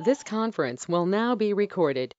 This conference will now be recorded.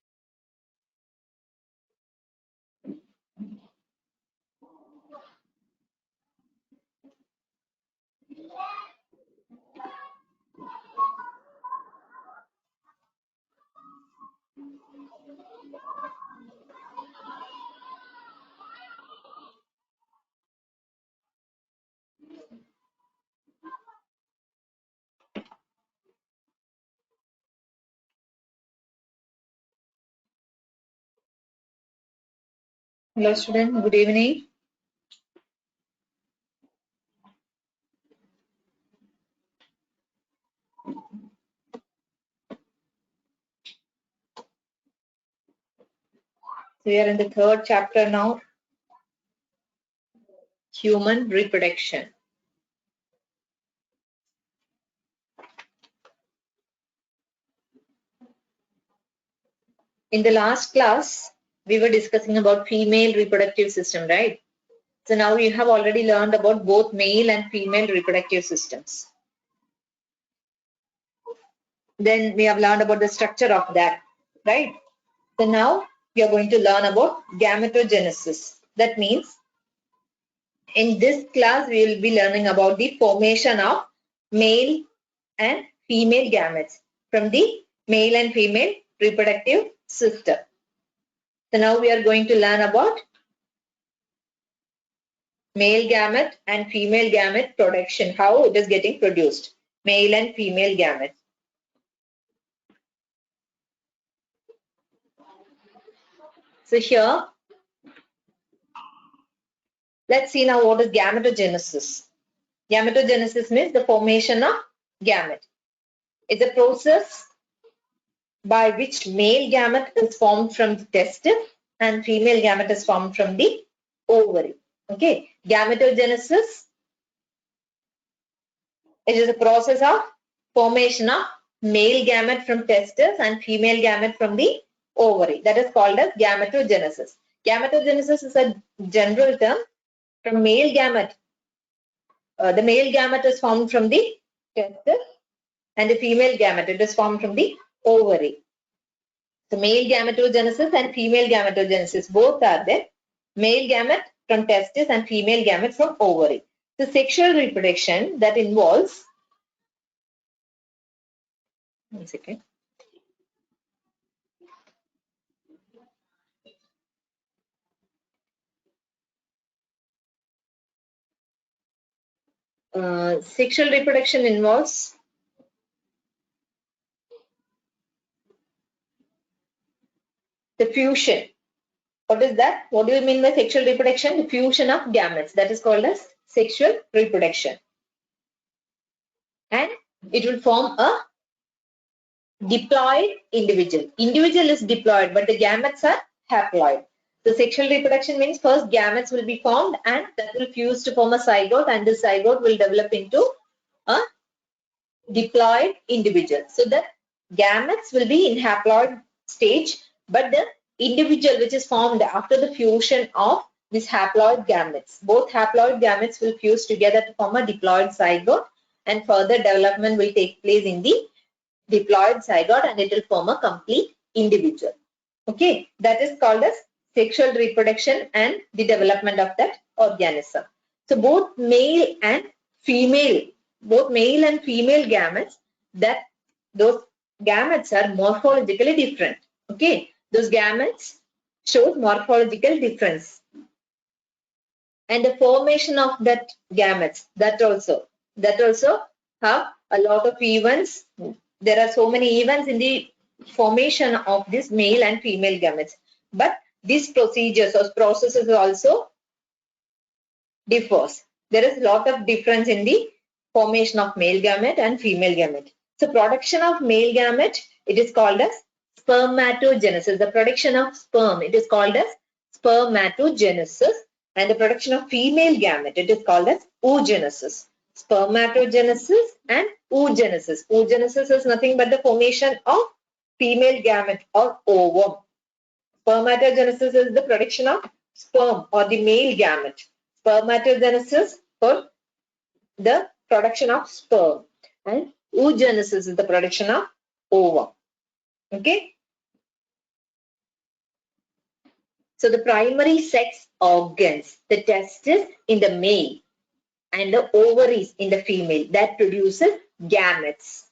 Hello student, good evening. We are in the third chapter now, human reproduction. In the last class, we were discussing about female reproductive system, right? So now you have already learned about both male and female reproductive systems. Then we have learned about the structure of that, right? So now we are going to learn about gametogenesis. That means in this class we will be learning about the formation of male and female gametes from the male and female reproductive system. So now we are going to learn about male gamete and female gamete production, how it is getting produced, male and female gamete. So here, let's see now what is gametogenesis. Gametogenesis means the formation of gamete. It's a process by which male gamete is formed from the testis and female gamete is formed from the ovary. Okay, gametogenesis, it is a process of formation of male gamete from testis and female gamete from the ovary. That is called as gametogenesis. Gametogenesis is a general term. From male gamete, the male gamete is formed from the testis and the female gamete, it is formed from the ovary. So male gametogenesis and female gametogenesis, both are there. Male gamete from testis and female gamete from ovary. The sexual reproduction that involves, one second. Sexual reproduction involves the fusion. What is that? What do you mean by sexual reproduction? The fusion of gametes. That is called as sexual reproduction. And it will form a diploid individual. Individual is diploid, but the gametes are haploid. So sexual reproduction means first gametes will be formed and that will fuse to form a zygote, and the zygote will develop into a diploid individual. So the gametes will be in haploid stage, but the individual which is formed after the fusion of these haploid gametes, both haploid gametes will fuse together to form a diploid zygote, and further development will take place in the diploid zygote and it will form a complete individual. Okay, that is called as sexual reproduction and the development of that organism. So both male and female gametes, that those gametes are morphologically different. Okay, those gametes show morphological difference, and the formation of that gametes, that also have a lot of events. There are so many events in the formation of this male and female gametes, but these procedures or processes also differs. There is a lot of difference in the formation of male gamete and female gamete. So production of male gamete, it is called as spermatogenesis. The production of sperm, it is called as spermatogenesis, and the production of female gamete, it is called as oogenesis. Spermatogenesis and oogenesis. Oogenesis is nothing but the formation of female gamete or ovum. Spermatogenesis is the production of sperm or the male gamete. Spermatogenesis for the production of sperm, and oogenesis is the production of ovum. Okay. So the primary sex organs, the testis in the male and the ovaries in the female, that produces gametes.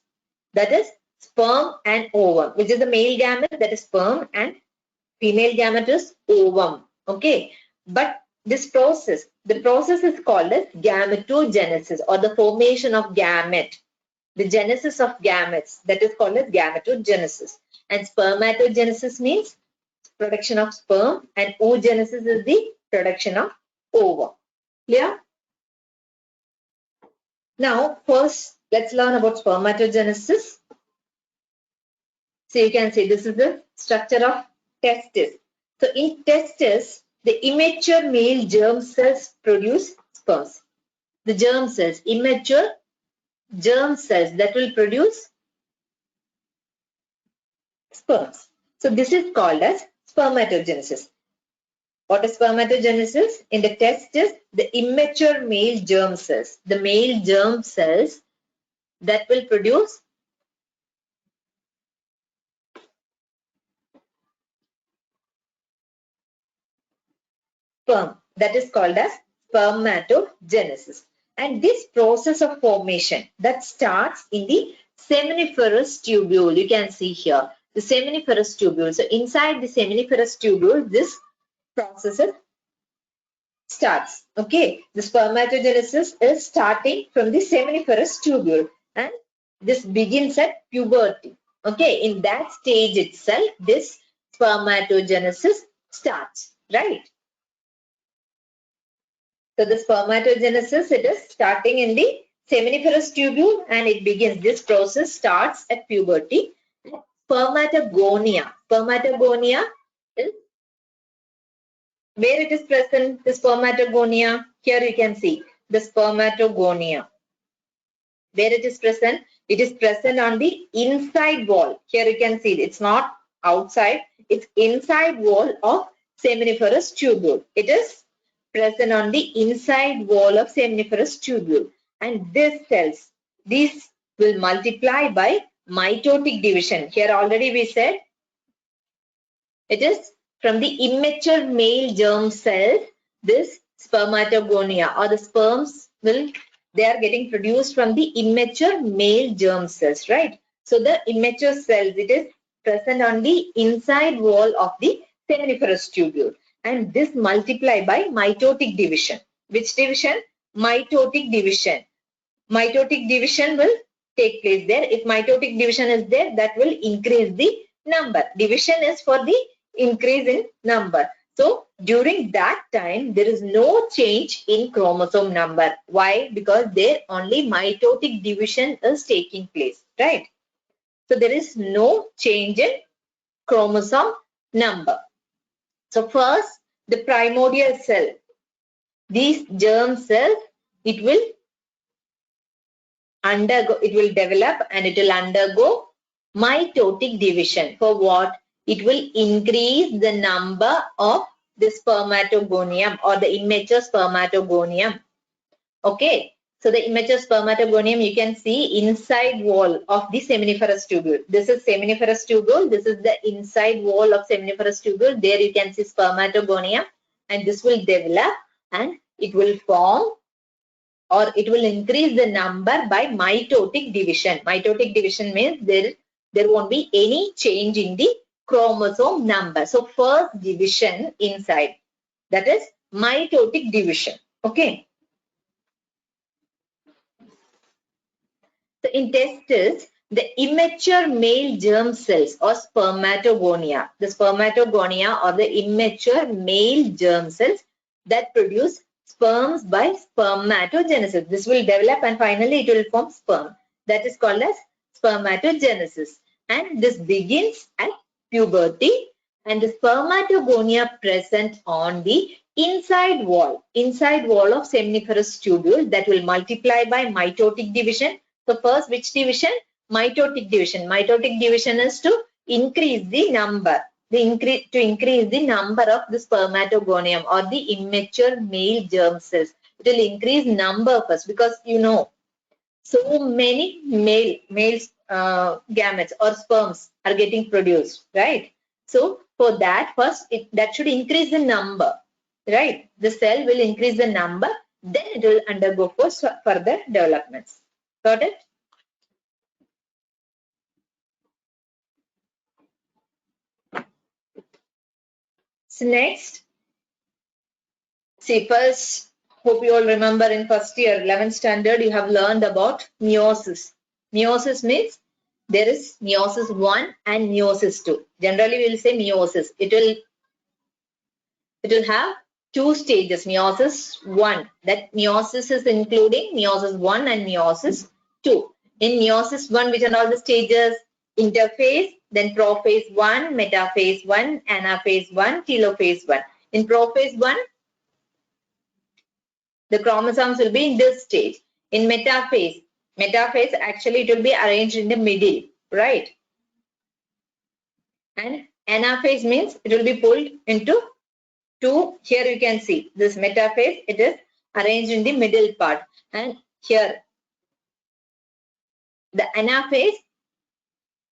That is sperm and ovum, which is the male gamete, that is sperm, and female gamete is ovum. Okay. But this process, the process is called as gametogenesis, or the formation of gamete. The genesis of gametes, that is called as gametogenesis. And spermatogenesis means production of sperm, and oogenesis is the production of ovum. Clear? Now, first, let's learn about spermatogenesis. So you can see this is the structure of testis. So in testis, the immature male germ cells produce sperms. The germ cells, immature germ cells that will produce sperms. So this is called as spermatogenesis. What is spermatogenesis? In the testis, the immature male germ cells, the male germ cells that will produce sperm, that is called as spermatogenesis. And this process of formation that starts in the seminiferous tubule, you can see here the seminiferous tubule. So inside the seminiferous tubule, this process starts. Okay, the spermatogenesis is starting from the seminiferous tubule, and this begins at puberty. Okay, in that stage itself, this spermatogenesis starts, right? So the spermatogenesis, it is starting in the seminiferous tubule and it begins. This process starts at puberty. Spermatogonia. Spermatogonia is where it is present, the spermatogonia. Here you can see the spermatogonia. Where it is present on the inside wall. Here you can see it's not outside, it's inside wall of seminiferous tubule. It is present on the inside wall of seminiferous tubule. And these will multiply by mitotic division. Here already we said it is from the immature male germ cells, this spermatogonia or the sperms they are getting produced from the immature male germ cells, right? So the immature cells, it is present on the inside wall of the seminiferous tubule. And this multiply by mitotic division. Which division? Mitotic division. Mitotic division will take place there. If mitotic division is there, that will increase the number. Division is for the increase in number. So during that time, there is no change in chromosome number. Why? Because there only mitotic division is taking place, right? So there is no change in chromosome number. So first, the primordial cell, these germ cells, it will develop and it will undergo mitotic division. For what? It will increase the number of the spermatogonium or the immature spermatogonium. Okay. So the immature spermatogonium, you can see inside wall of the seminiferous tubule. This is seminiferous tubule. This is the inside wall of seminiferous tubule. There you can see spermatogonium, and this will develop and it will form, or it will increase the number by mitotic division. Mitotic division means there won't be any change in the chromosome number. So first division inside, that is mitotic division. Okay. So in testis, the immature male germ cells or spermatogonia, the spermatogonia or the immature male germ cells that produce sperms by spermatogenesis. This will develop and finally it will form sperm. That is called as spermatogenesis. And this begins at puberty, and the spermatogonia present on the inside wall of seminiferous tubule that will multiply by mitotic division. So first, which division? Mitotic division. Mitotic division is to increase the number. To increase the number of the spermatogonium or the immature male germ cells. It will increase number first, because you know so many males gametes or sperms are getting produced, right? So for that, first that should increase the number, right? The cell will increase the number, then it will undergo for further developments. Got it? So next, see, first, hope you all remember in first year, 11th standard, you have learned about meiosis. Meiosis means there is meiosis 1 and meiosis 2. Generally, we will say meiosis. It will have two stages, meiosis 1. That meiosis is including meiosis 1 and meiosis 2. In meiosis 1, which are all the stages? Interphase, then prophase 1, metaphase 1, anaphase 1, telophase 1. In prophase 1, the chromosomes will be in this stage. In metaphase actually it will be arranged in the middle, right? And anaphase means it will be pulled into two. Here you can see this metaphase, it is arranged in the middle part. And here the anaphase,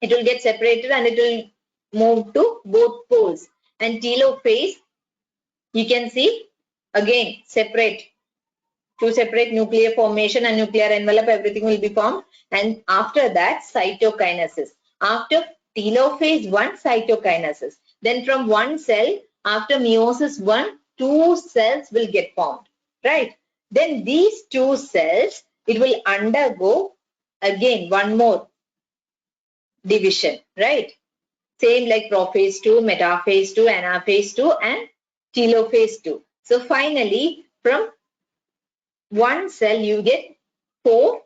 it will get separated and it will move to both poles. And telophase, you can see again separate. Two separate nuclear formation and nuclear envelope, everything will be formed. And after that, cytokinesis. After telophase 1, cytokinesis. Then from one cell, after meiosis 1, two cells will get formed, right? Then these two cells, it will undergo again one more division, right? Same like prophase 2, metaphase 2, anaphase 2, and telophase 2. So finally, from one cell you get 4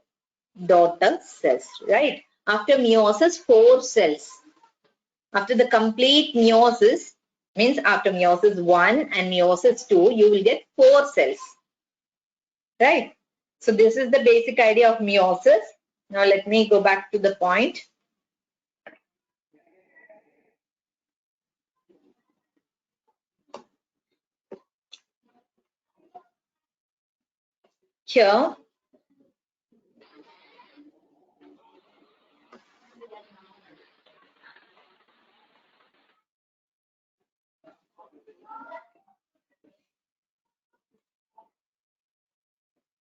daughter cells, right? After meiosis, 4 cells. After the complete meiosis, means after meiosis 1 and meiosis 2, you will get 4 cells, right? So this is the basic idea of meiosis. Now let me go back to the point. Here,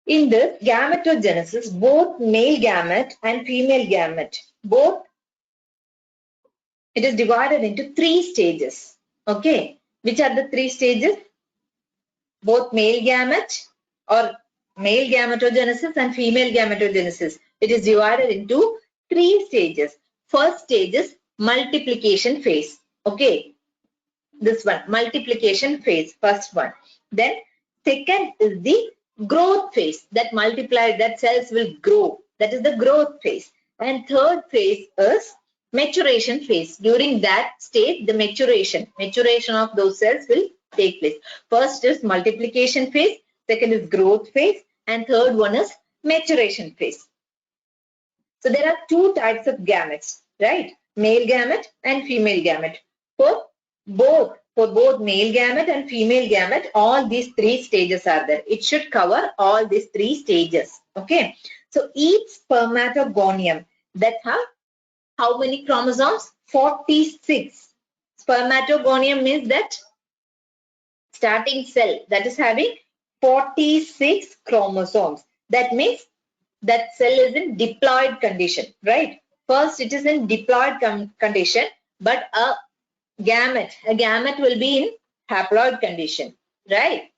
in this gametogenesis, both male gamete and female gamete, both, it is divided into 3 stages. Okay, which are the 3 stages? Both male gamete or male gametogenesis and female gametogenesis. It is divided into 3 stages. First stage is multiplication phase. Okay, this one, multiplication phase, first one. Then second is the growth phase, that that cells will grow. That is the growth phase. And third phase is maturation phase. During that stage, the maturation of those cells will take place. First is multiplication phase, second is growth phase, and third one is maturation phase. So there are 2 types of gametes, right? Male gamete and female gamete. For both male gamete and female gamete, all these 3 stages are there. It should cover all these 3 stages. Okay. So each spermatogonium that have how many chromosomes? 46. Spermatogonium means that starting cell that is having 46 chromosomes. That means that cell is in diploid condition, right? First it is in diploid condition, but a gamete will be in haploid condition, right?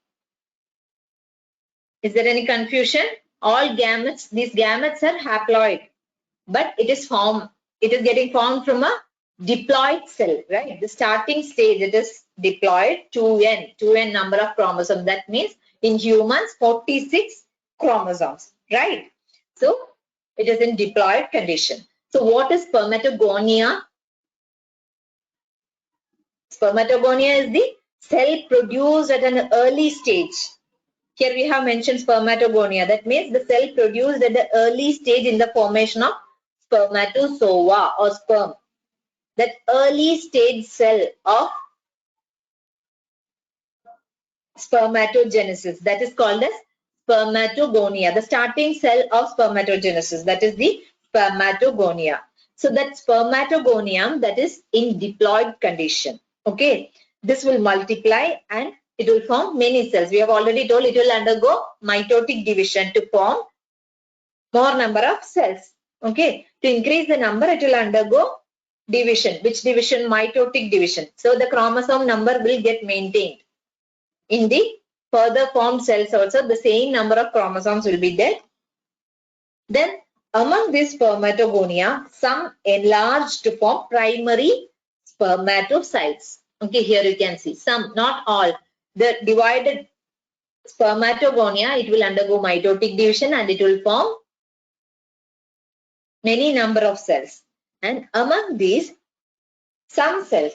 Is there any confusion? All gametes, these gametes are haploid, but it is getting formed from a diploid cell, right? The starting stage, it is diploid, 2n number of chromosomes. That means in humans 46 chromosomes, right? So it is in diploid condition. So what is spermatogonia? Spermatogonia is the cell produced at an early stage. Here we have mentioned spermatogonia. That means the cell produced at the early stage in the formation of spermatozoa or sperm. That early stage cell of spermatogenesis, that is called as spermatogonia. The starting cell of spermatogenesis, that is the spermatogonia. So that spermatogonium that is in diploid condition. Okay. This will multiply and it will form many cells. We have already told it will undergo mitotic division to form more number of cells. Okay. To increase the number, it will undergo division. Which division? Mitotic division. So the chromosome number will get maintained. In the further formed cells also, the same number of chromosomes will be there. Then among these spermatogonia, some enlarge to form primary spermatocytes. Okay, here you can see some, not all. The divided spermatogonia, it will undergo mitotic division and it will form many number of cells. And among these, some cells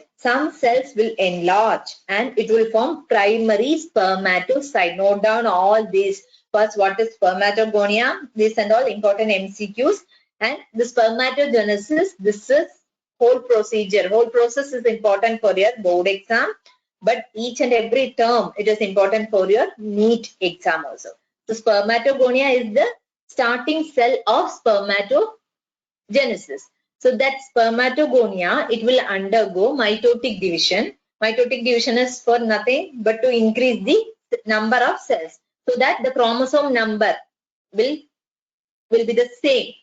will enlarge and it will form primary spermatocyte. Note down all these. First, what is spermatogonia? These and all important MCQs. And the spermatogenesis, this is whole procedure. Whole process is important for your board exam. But each and every term, it is important for your NEET exam also. So spermatogonia is the starting cell of spermatogenesis. So that spermatogonia, it will undergo mitotic division. Mitotic division is for nothing but to increase the number of cells, so that the chromosome number will be the same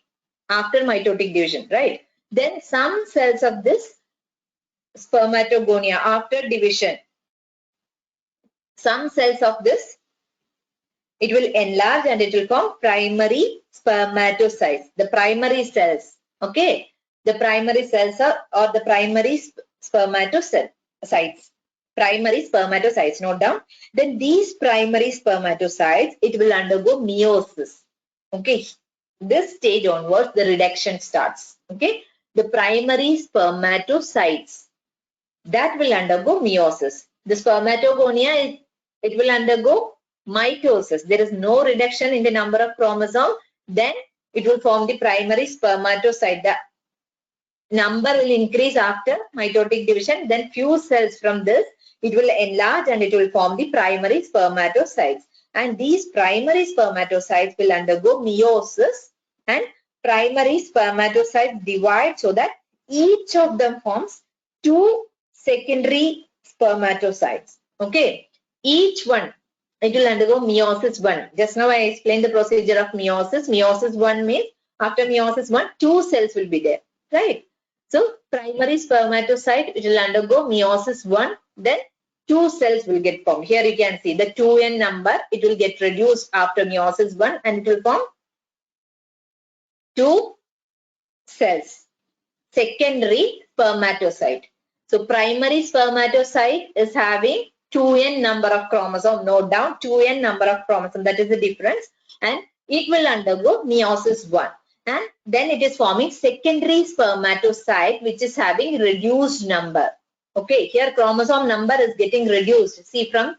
after mitotic division, right? Then some cells of this spermatogonia after division, some cells of this, it will enlarge and it will form primary spermatocytes, the primary cells. Okay. The primary cells are, or the primary spermatocytes. Primary spermatocytes, note down. Then these primary spermatocytes, it will undergo meiosis. Okay. This stage onwards, the reduction starts. Okay. The primary spermatocytes, that will undergo meiosis. The spermatogonia, it will undergo mitosis. There is no reduction in the number of chromosomes. Then it will form the primary spermatocyte. The number will increase after mitotic division. Then few cells from this, it will enlarge and it will form the primary spermatocytes. And these primary spermatocytes will undergo meiosis and primary spermatocytes divide so that each of them forms two secondary spermatocytes. Okay. Each one, it will undergo meiosis 1. Just now I explained the procedure of meiosis. Meiosis 1 means after meiosis 1, two cells will be there, right? So primary spermatocyte, it will undergo meiosis 1, then two cells will get formed. Here you can see the 2n number, it will get reduced after meiosis 1 and it will form two cells. Secondary spermatocyte. So primary spermatocyte is having 2n number of chromosome. Note down 2n number of chromosome. That is the difference. And it will undergo meiosis 1. And then it is forming secondary spermatocyte, which is having reduced number. Okay, here chromosome number is getting reduced. See, from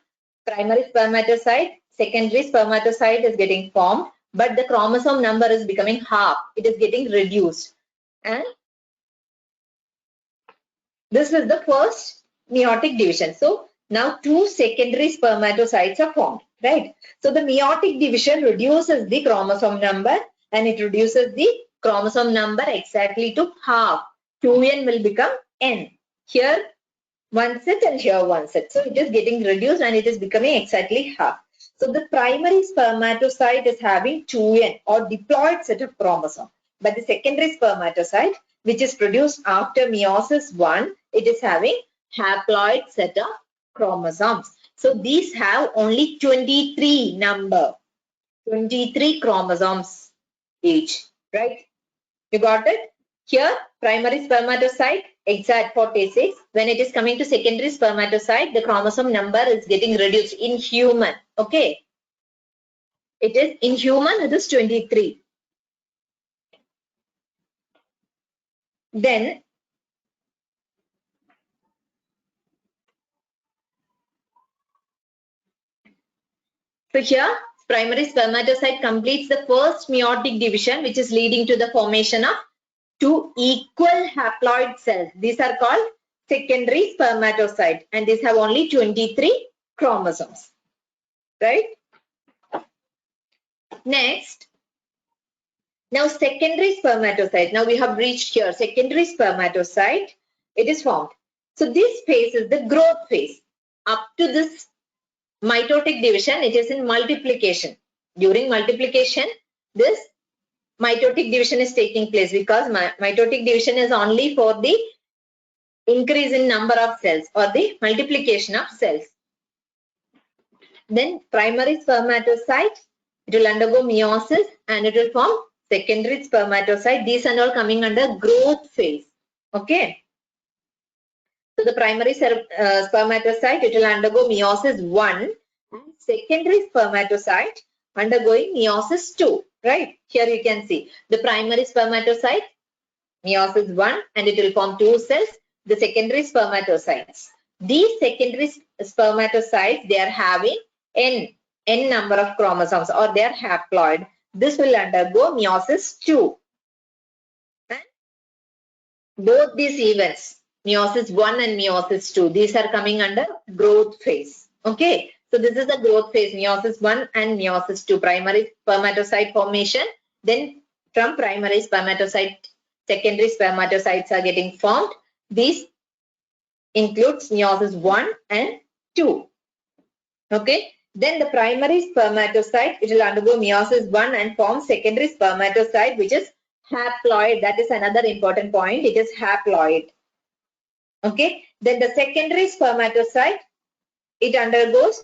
primary spermatocyte, secondary spermatocyte is getting formed, but the chromosome number is becoming half. It is getting reduced. And this is the first meiotic division. So now two secondary spermatocytes are formed, right? So the meiotic division reduces the chromosome number and it reduces the chromosome number exactly to half. 2n will become n. Here one set and here one set. So it is getting reduced and it is becoming exactly half. So the primary spermatocyte is having 2n or diploid set of chromosomes. But the secondary spermatocyte, which is produced after meiosis 1, it is having haploid set of chromosomes. So these have only 23 number, 23 chromosomes each, right? You got it? Here, primary spermatocyte, exact 46. When it is coming to secondary spermatocyte, the chromosome number is getting reduced in human. Okay. It is in human, it is 23. Then, so here, primary spermatocyte completes the first meiotic division, which is leading to the formation of two equal haploid cells. These are called secondary spermatocyte and these have only 23 chromosomes, right? Next, Now secondary spermatocyte. Now we have reached here. Secondary spermatocyte. It is formed. So this phase is the growth phase. Up to this mitotic division, it is in multiplication. During multiplication, this mitotic division is taking place because mitotic division is only for the increase in number of cells or the multiplication of cells. Then primary spermatocyte, it will undergo meiosis and it will form secondary spermatocyte. These are all coming under growth phase. Okay. So the primary spermatocyte, it will undergo meiosis 1 and secondary spermatocyte undergoing meiosis 2. Right. Here you can see the primary spermatocyte, meiosis 1 and it will form 2 cells. The secondary spermatocytes. These secondary spermatocytes, they are having n number of chromosomes or they are haploid. This will undergo meiosis 2. And both these events, meiosis 1 and meiosis 2, these are coming under growth phase. Okay. So this is the growth phase, meiosis 1 and meiosis 2, primary spermatocyte formation. Then from primary spermatocyte, secondary spermatocytes are getting formed. This includes meiosis 1 and 2. Okay. Then the primary spermatocyte, it will undergo meiosis 1 and form secondary spermatocyte, which is haploid. That is another important point. It is haploid. Okay. Then the secondary spermatocyte, it undergoes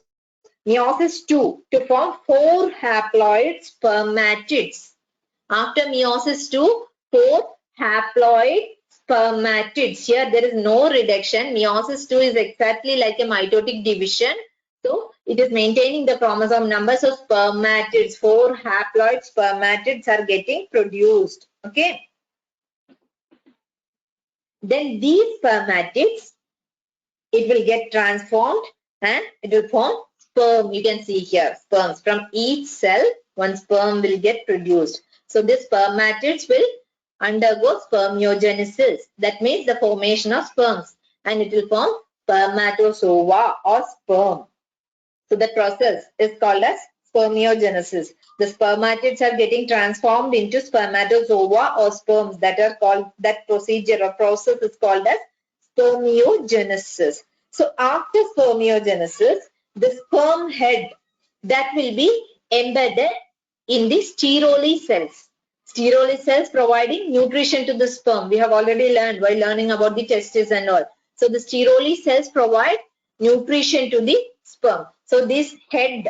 meiosis 2 to form 4 haploid spermatids. After meiosis 2, 4 haploid spermatids. Here there is no reduction. Meiosis 2 is exactly like a mitotic division. So it is maintaining the chromosome number. So spermatids, 4 haploid spermatids are getting produced. Okay. Then these spermatids, it will get transformed and it will form sperm. You can see here sperms. From each cell, one sperm will get produced. So these spermatids will undergo spermiogenesis. That means the formation of sperms and it will form spermatozoa or sperm. So the process is called as spermiogenesis. The spermatids are getting transformed into spermatozoa or sperms. That procedure or process is called as spermiogenesis. So after spermiogenesis, the sperm head that will be embedded in the steroli cells. Steroli cells providing nutrition to the sperm. We have already learned while learning about the testes and all. So the steroli cells provide nutrition to the sperm. So this head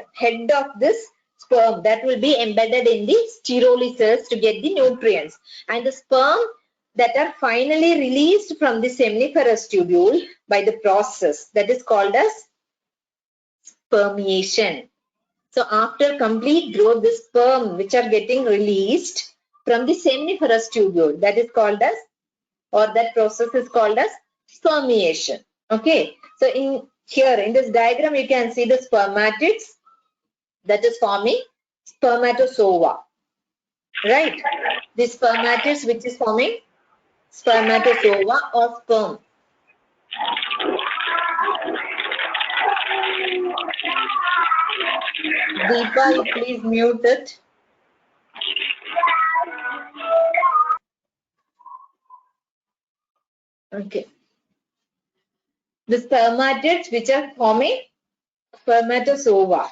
of this sperm that will be embedded in the steroli cells to get the nutrients. And the sperm that are finally released from the seminiferous tubule by the process that is called as spermiation. So after complete growth, the sperm which are getting released from the seminiferous tubule, that is called as, or that process is called as spermiation. Okay. So in this diagram, you can see the spermatids that is forming spermatozoa. Right. The spermatids which is forming spermatozoa or sperm. Deepa, you please mute it. Okay. The spermatids which are forming spermatozoa,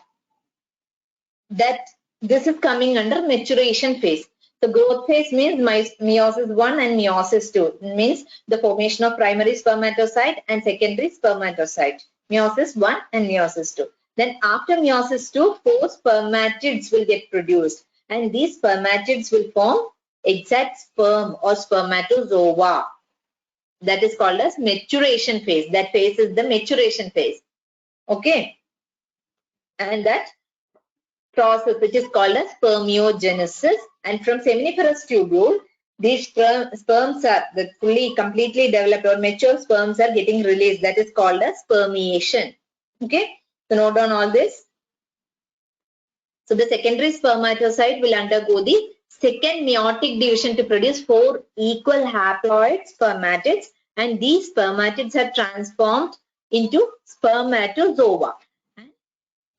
that this is coming under maturation phase. The growth phase means meiosis 1 and meiosis 2. It means the formation of primary spermatocyte and secondary spermatocyte. Meiosis 1 and meiosis 2. Then after meiosis 2, 4 spermatids will get produced. And these spermatids will form exact sperm or spermatozoa. That is called as maturation phase. That phase is the maturation phase. Okay. And that process which is called as spermiogenesis. And from seminiferous tubule, these sperms are completely developed or mature sperms are getting released. That is called as spermiation. Okay. So note down all this. So the secondary spermatocyte will undergo the second meiotic division to produce 4 equal haploid spermatids, and these spermatids are transformed into spermatozoa.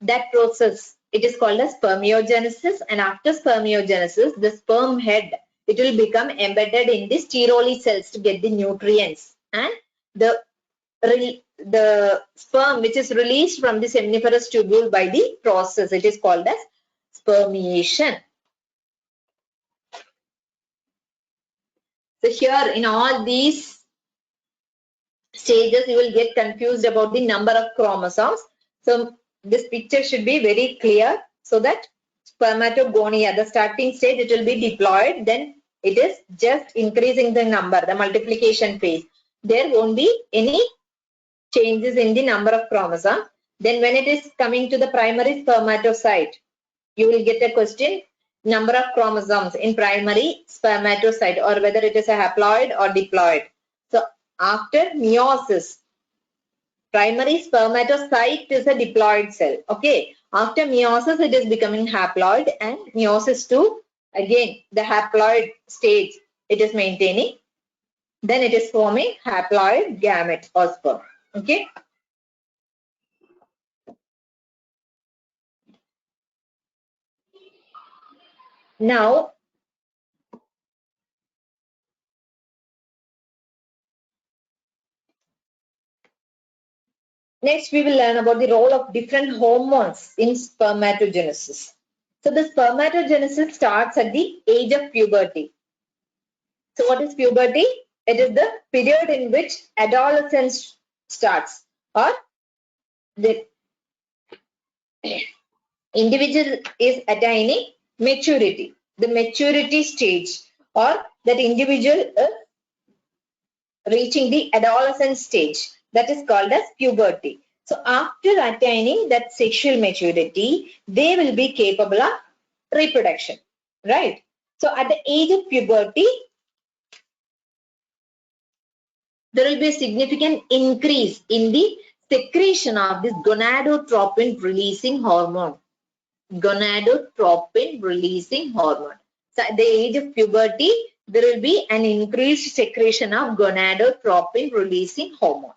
That process it is called as spermiogenesis, and after spermiogenesis, the sperm head, it will become embedded in the steroli cells to get the nutrients, and the sperm which is released from the seminiferous tubule by the process, it is called as spermiation. So here in all these stages, you will get confused about the number of chromosomes. So this picture should be very clear, so that spermatogonia, the starting stage, it will be diploid, then it is just increasing the number, the multiplication phase. There won't be any changes in the number of chromosomes. Then when it is coming to the primary spermatocyte, you will get a question, number of chromosomes in primary spermatocyte, or whether it is a haploid or diploid. So after meiosis, primary spermatocyte is a diploid cell. Okay. After meiosis, it is becoming haploid, and meiosis 2, again the haploid stage, it is maintaining. Then it is forming haploid gamete or sperm. Okay. Now, next we will learn about the role of different hormones in spermatogenesis. So the spermatogenesis starts at the age of puberty. So what is puberty? It is the period in which adolescence starts, or the individual is attaining maturity, the maturity stage, or that individual is reaching the adolescent stage, that is called as puberty. So after attaining that sexual maturity, they will be capable of reproduction, right? So at the age of puberty, there will be a significant increase in the secretion of this gonadotropin releasing hormone. Gonadotropin releasing hormone. So at the age of puberty, there will be an increased secretion of gonadotropin releasing hormone.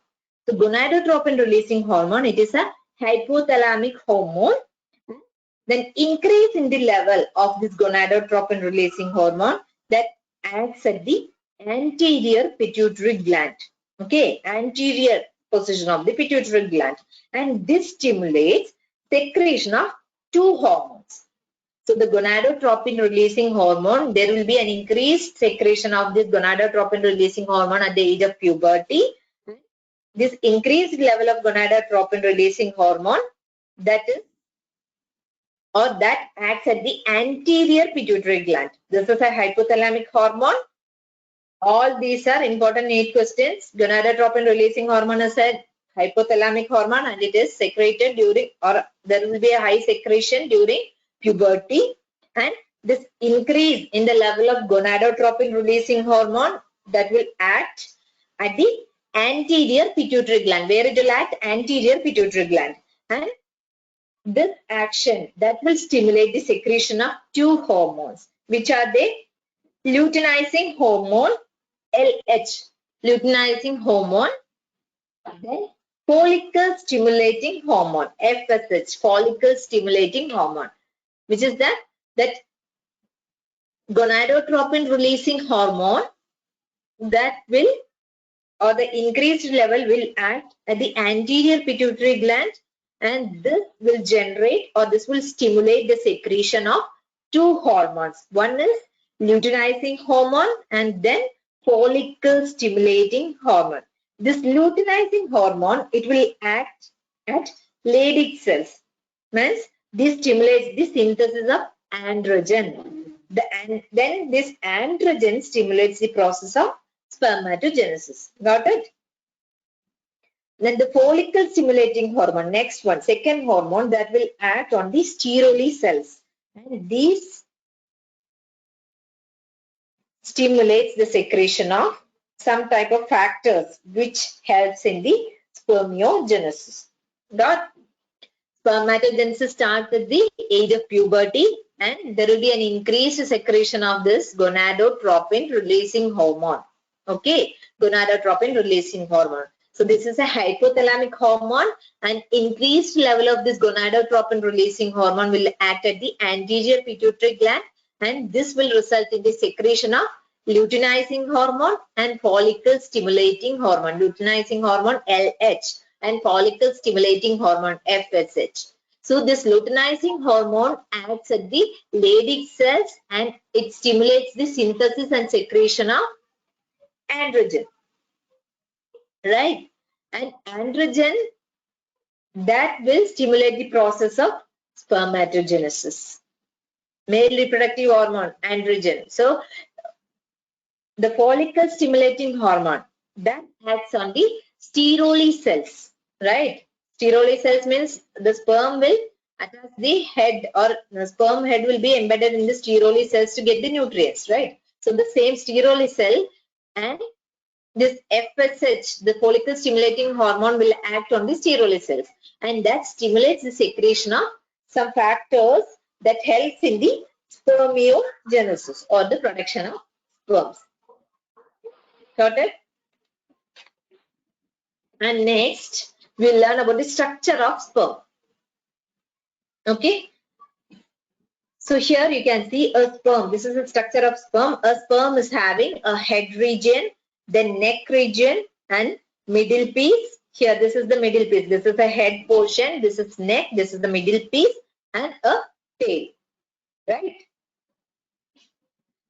So gonadotropin releasing hormone, it is a hypothalamic hormone. Then increase in the level of this gonadotropin releasing hormone that acts at the anterior pituitary gland. Okay, anterior position of the pituitary gland, and this stimulates secretion of two hormones. So the gonadotropin releasing hormone, there will be an increased secretion of this gonadotropin releasing hormone at the age of puberty. This increased level of gonadotropin releasing hormone, that is, or that acts at the anterior pituitary gland. This is a hypothalamic hormone. All these are important 8 questions. Gonadotropin releasing hormone is a hypothalamic hormone, and it is secreted during, or there will be a high secretion during puberty. And this increase in the level of gonadotropin releasing hormone, that will act at the anterior pituitary gland. Where it will act? Anterior pituitary gland. And this action, that will stimulate the secretion of two hormones. Which are they? Luteinizing hormone, LH, luteinizing hormone, then follicle stimulating hormone, FSH, follicle stimulating hormone, which is that gonadotropin releasing hormone, that will, or the increased level will act at the anterior pituitary gland, and this will generate, or this will stimulate the secretion of two hormones. One is luteinizing hormone, and then follicle stimulating hormone. This luteinizing hormone, it will act at Leydig cells. Means this stimulates the synthesis of androgen. Then this androgen stimulates the process of spermatogenesis. Got it? Then the follicle stimulating hormone, next one, second hormone, that will act on the steroli cells. And these stimulates the secretion of some type of factors which helps in the spermiogenesis. Spermatogenesis starts at the age of puberty, and there will be an increased secretion of this gonadotropin releasing hormone. Okay, gonadotropin releasing hormone. So this is a hypothalamic hormone, and increased level of this gonadotropin releasing hormone will act at the anterior pituitary gland, and this will result in the secretion of luteinizing hormone and follicle stimulating hormone, luteinizing hormone LH and follicle stimulating hormone FSH. So this luteinizing hormone acts at the Leydig cells and it stimulates the synthesis and secretion of androgen, right? And androgen that will stimulate the process of spermatogenesis. Male reproductive hormone, androgen. So the follicle stimulating hormone that acts on the steroli cells, right? Steroli cells means the sperm will attach the head, or the sperm head will be embedded in the steroli cells to get the nutrients, right? So the same steroli cell and this FSH, the follicle stimulating hormone, will act on the steroli cells, and that stimulates the secretion of some factors that helps in the spermiogenesis or the production of sperms. Got it? And next, we'll learn about the structure of sperm. Okay. So here you can see a sperm. This is the structure of sperm. A sperm is having a head region, then neck region, and middle piece. Here, this is the middle piece. This is the head portion. This is neck. This is the middle piece, and a tail. Right?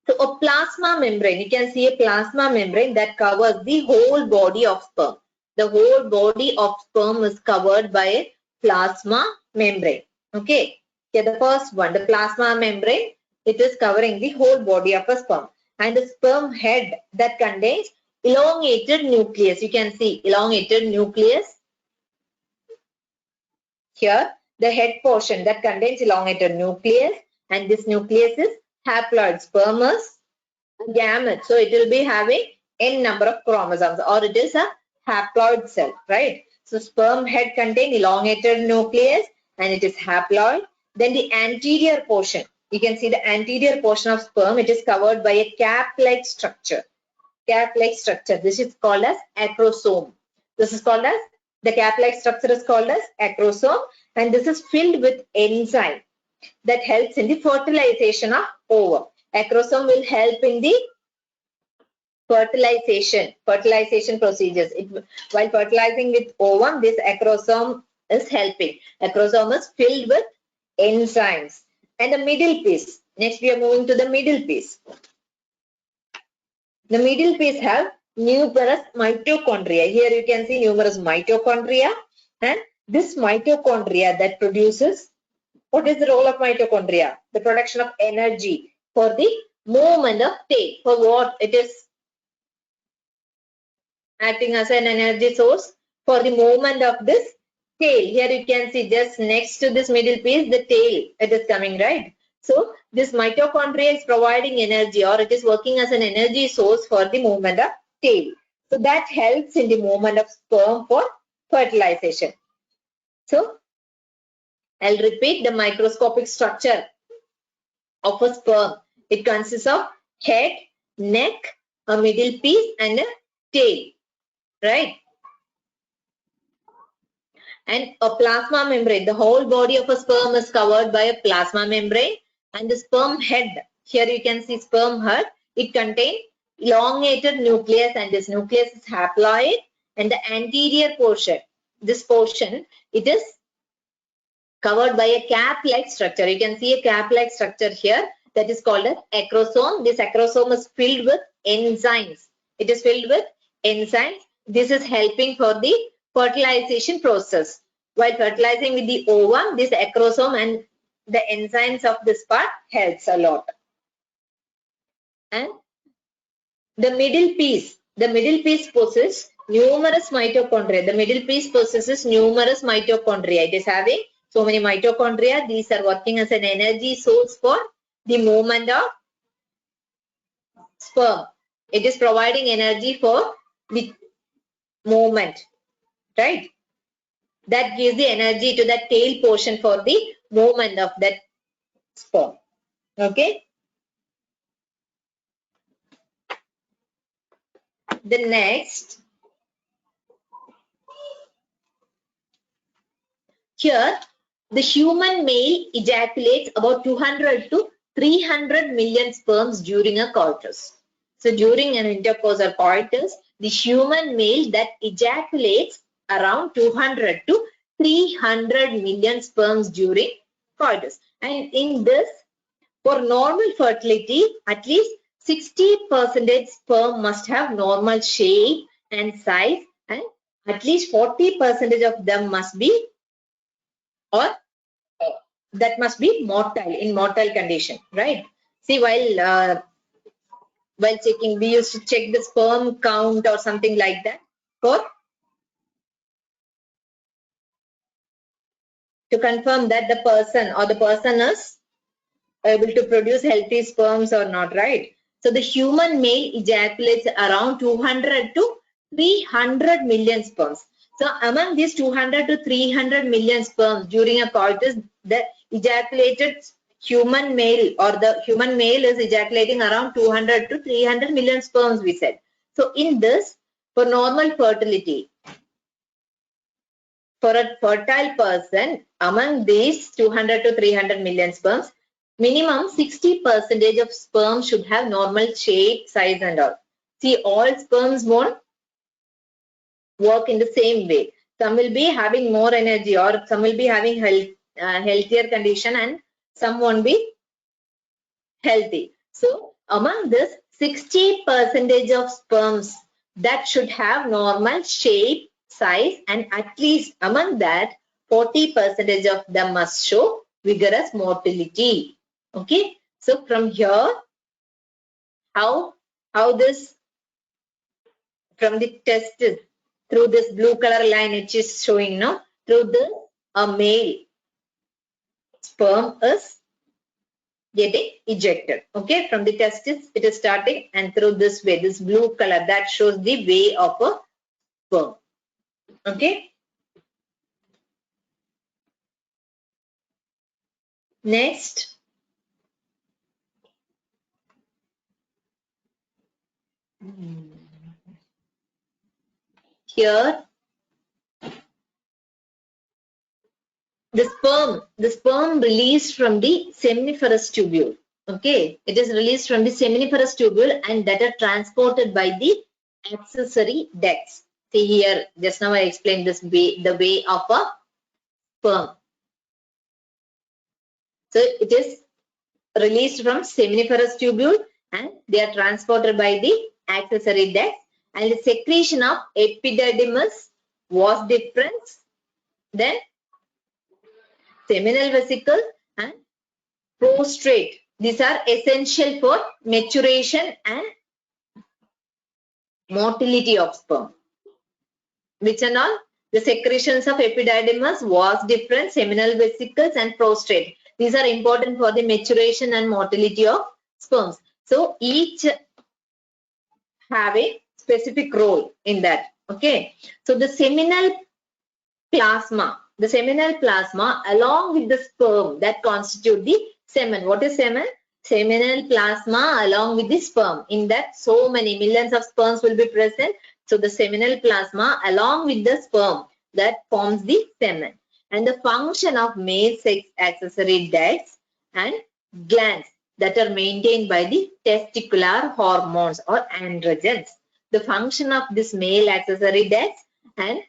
So a plasma membrane. You can see a plasma membrane that covers the whole body of sperm. The whole body of sperm is covered by a plasma membrane. Okay. Here the first one, the plasma membrane, it is covering the whole body of a sperm. And the sperm head that contains elongated nucleus. You can see elongated nucleus. Here the head portion that contains elongated nucleus, and this nucleus is haploid. Sperm is a gamete. So it will be having n number of chromosomes, or it is a haploid cell, right? So sperm head contain elongated nucleus and it is haploid. Then the anterior portion, you can see the anterior portion of sperm, it is covered by a cap-like structure. Cap-like structure. This is called as acrosome. This is called as, the cap-like structure is called as acrosome, and this is filled with enzyme that helps in the fertilization of ovum. Acrosome will help in the fertilization procedures. While fertilizing with ovum, this acrosome is helping. Acrosome is filled with enzymes. And the middle piece. Next, we are moving to the middle piece. The middle piece have numerous mitochondria. Here you can see numerous mitochondria, and this mitochondria that produces, what is the role of mitochondria? The production of energy for the movement of tail. For what it is acting as an energy source? For the movement of this tail. Here you can see just next to this middle piece, the tail, it is coming, right? So this mitochondria is providing energy, or it is working as an energy source for the movement of tail. So that helps in the movement of sperm for fertilization. So I'll repeat the microscopic structure of a sperm. It consists of head, neck, a middle piece, and a tail, right? And a plasma membrane. The whole body of a sperm is covered by a plasma membrane, and the sperm head. Here you can see sperm head. It contains elongated nucleus, and this nucleus is haploid, and the anterior portion, this portion, it is covered by a cap-like structure. You can see a cap-like structure here that is called as acrosome. This acrosome is filled with enzymes. It is filled with enzymes. This is helping for the fertilization process. While fertilizing with the ovum, this acrosome and the enzymes of this part helps a lot. And the middle piece possesses numerous mitochondria. The middle piece possesses numerous mitochondria. It is having so many mitochondria. These are working as an energy source for the movement of sperm. It is providing energy for the movement, right? That gives the energy to the tail portion for the movement of that sperm. Okay. The next, Here, the human male ejaculates about 200 to 300 million sperms during a coitus. So during an intercourse or coitus, the human male that ejaculates around 200 to 300 million sperms during coitus. And in this, for normal fertility, at least 60% sperm must have normal shape and size, and at least 40% of them must be, or that must be motile, in motile condition, right? See, while checking, we used to check the sperm count or something like that to confirm that the person is able to produce healthy sperms or not, right? So the human male ejaculates around 200 to 300 million sperms. So among these 200 to 300 million sperms during a coitus, the ejaculated human male or the human male is ejaculating around 200 to 300 million sperms, we said. So in this, for normal fertility, for a fertile person, among these 200 to 300 million sperms, minimum 60% of sperm should have normal shape, size and all. See, all sperms won't work in the same way. Some will be having more energy, or some will be having healthier condition, and some won't be healthy. So among this, 60% of sperms that should have normal shape, size, and at least among that 40% of them must show vigorous motility. Okay, so from here, how this, from the testes through this blue color line which is showing now, through this a male sperm is getting ejected. Okay, from the testis it is starting, and through this way, this blue color that shows the way of a sperm. Okay, next, here the sperm released from the seminiferous tubule. Okay, it is released from the seminiferous tubule, and that are transported by the accessory ducts. See here, just now I explained this way, the way of a sperm. So it is released from seminiferous tubule, and they are transported by the accessory ducts, and the secretion of epididymis, vas deferens, then seminal vesicle and prostrate. These are essential for maturation and motility of sperm. Which are all? The secretions of epididymis, vas deferens, seminal vesicles and prostrate. These are important for the maturation and motility of sperms. So each have a specific role in that. Okay. So the seminal plasma along with the sperm that constitute the semen. What is semen? Seminal plasma along with the sperm. In that, so many millions of sperms will be present. So the seminal plasma along with the sperm that forms the semen. And the function of male sex accessory ducts and glands that are maintained by the testicular hormones or androgens. The function of this male accessory ducts and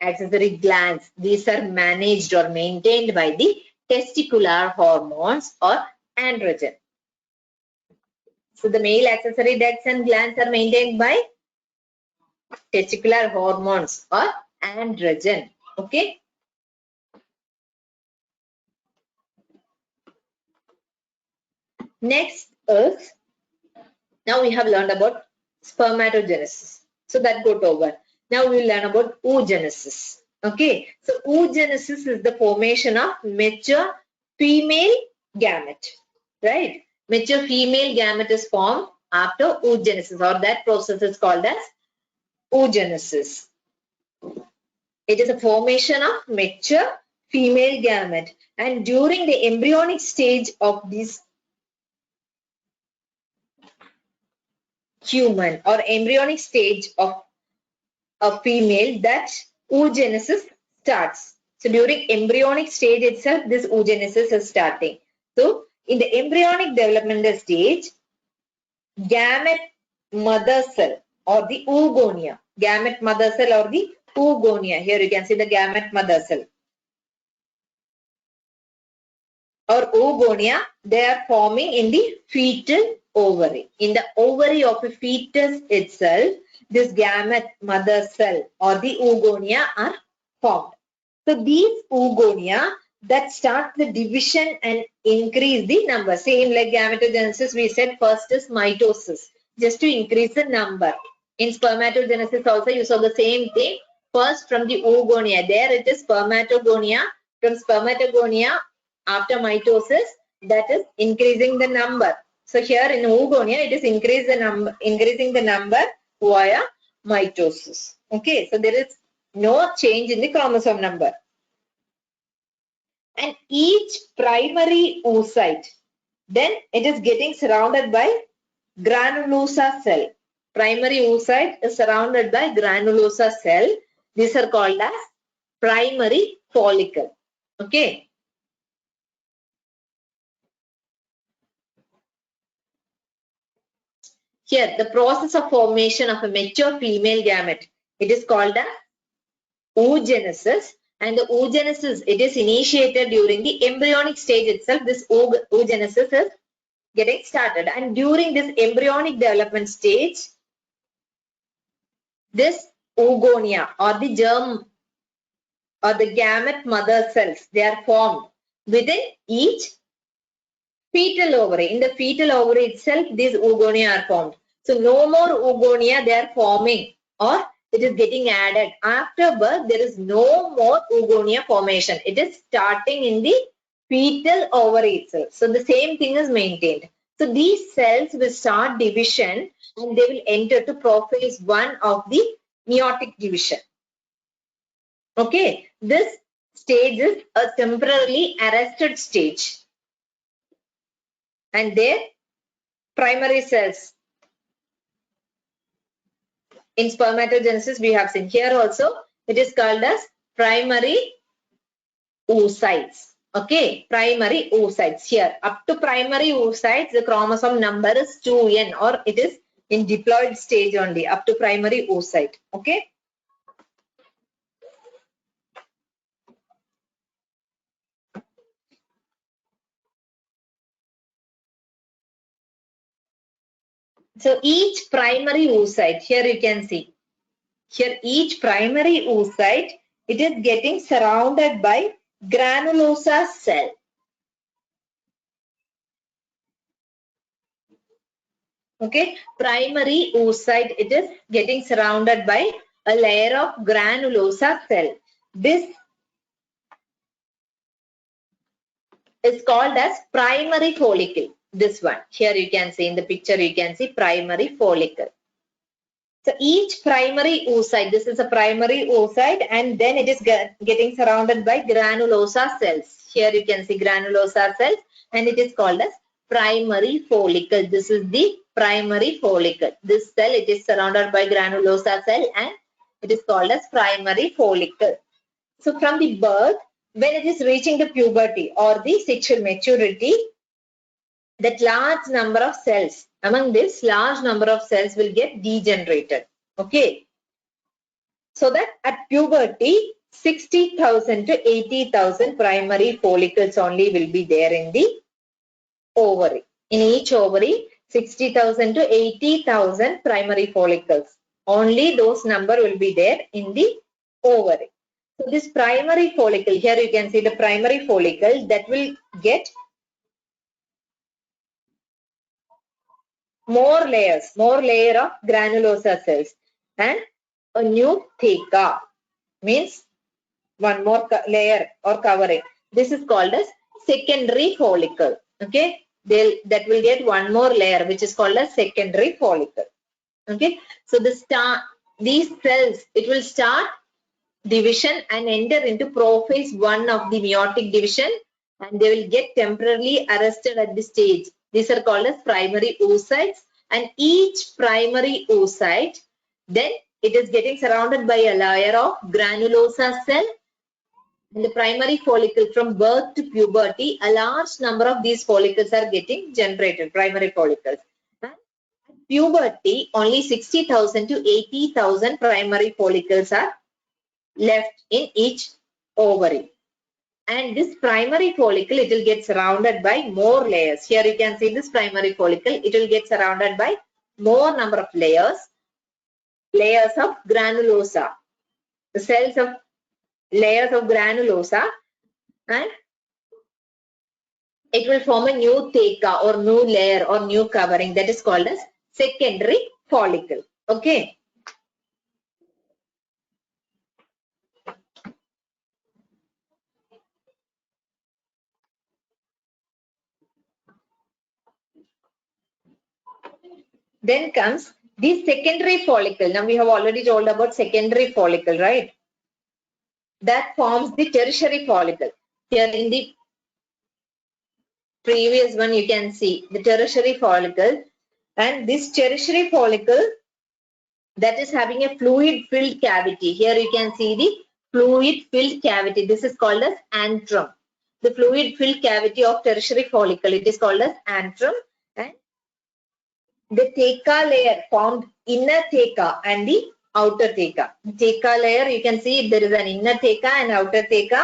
accessory glands, these are managed or maintained by the testicular hormones or androgen. So the male accessory ducts and glands are maintained by testicular hormones or androgen. Okay. Next is, now we have learned about spermatogenesis. So that got over. Now we will learn about oogenesis. Okay. So oogenesis is the formation of mature female gamete. Right. Mature female gamete is formed after oogenesis, or that process is called as oogenesis. It is a formation of mature female gamete, and during the embryonic stage of this human or embryonic stage of a female, that oogenesis starts. So during embryonic stage itself, this oogenesis is starting. So in the embryonic developmental stage, gamete mother cell or the oogonia, gamete mother cell or the oogonia. Here you can see the gamete mother cell or oogonia. They are forming in the fetal ovary. In the ovary of a fetus itself, this gamete mother cell or the oogonia are formed. So these oogonia that start the division and increase the number. Same like gametogenesis, we said first is mitosis, just to increase the number. In spermatogenesis also you saw the same thing. First from the oogonia, there it is spermatogonia. From spermatogonia after mitosis, that is increasing the number. So here in oogonia, it is increasing the number via mitosis. Okay, so there is no change in the chromosome number. And each primary oocyte, then it is getting surrounded by granulosa cell. Primary oocyte is surrounded by granulosa cell. These are called as primary follicle. Okay. Here, the process of formation of a mature female gamete, it is called as oogenesis, and the oogenesis, it is initiated during the embryonic stage itself. This oogenesis is getting started, and during this embryonic development stage, this oogonia or the germ or the gamete mother cells, they are formed within each fetal ovary. In the fetal ovary itself, these oogonia are formed. So no more oogonia they are forming, or it is getting added. After birth, there is no more oogonia formation. It is starting in the fetal ovary itself. So the same thing is maintained. So these cells will start division and they will enter to prophase 1 of the meiotic division. Okay, this stage is a temporarily arrested stage. And their primary cells. In spermatogenesis, we have seen here also, it is called as primary oocytes. Okay, primary oocytes. Here, up to primary oocytes, the chromosome number is 2n, or it is in diploid stage only, up to primary oocyte. Okay. So each primary oocyte, here you can see, here each primary oocyte, it is getting surrounded by granulosa cell. Okay, primary oocyte, it is getting surrounded by a layer of granulosa cell. This is called as primary follicle. This one, here you can see in the picture, you can see primary follicle. So each primary oocyte, this is a primary oocyte, and then it is getting surrounded by granulosa cells. Here you can see granulosa cells, and it is called as primary follicle. This is the primary follicle. This cell, it is surrounded by granulosa cell, and it is called as primary follicle. So from the birth, when it is reaching the puberty or the sexual maturity, that large number of cells, among this large number of cells will get degenerated. Okay. So that at puberty, 60,000 to 80,000 primary follicles only will be there in the ovary. In each ovary, 60,000 to 80,000 primary follicles. Only those number will be there in the ovary. So this primary follicle, here you can see the primary follicle that will get more layer of granulosa cells, and a new theca, means one more layer or covering. This is called as secondary follicle. Okay, that will get one more layer, which is called as secondary follicle. Okay, so these cells, it will start division and enter into prophase 1 of the meiotic division, and they will get temporarily arrested at this stage. These are called as primary oocytes, and each primary oocyte, then it is getting surrounded by a layer of granulosa cell. In the primary follicle from birth to puberty, a large number of these follicles are getting generated, primary follicles. And at puberty, only 60,000 to 80,000 primary follicles are left in each ovary. And this primary follicle, it will get surrounded by more layers. Here you can see this primary follicle, it will get surrounded by more number of layers of granulosa. The cells of layers of granulosa, and it will form a new theca or new layer or new covering that is called as secondary follicle. Okay. Then comes the secondary follicle. Now we have already told about secondary follicle, right? That forms the tertiary follicle. Here in the previous one you can see the tertiary follicle, and this tertiary follicle that is having a fluid filled cavity. Here you can see the fluid filled cavity. This is called as antrum. The fluid filled cavity of tertiary follicle, it is called as antrum. And the theca layer formed inner theca and the outer theca. The theca layer, you can see there is an inner theca and outer theca.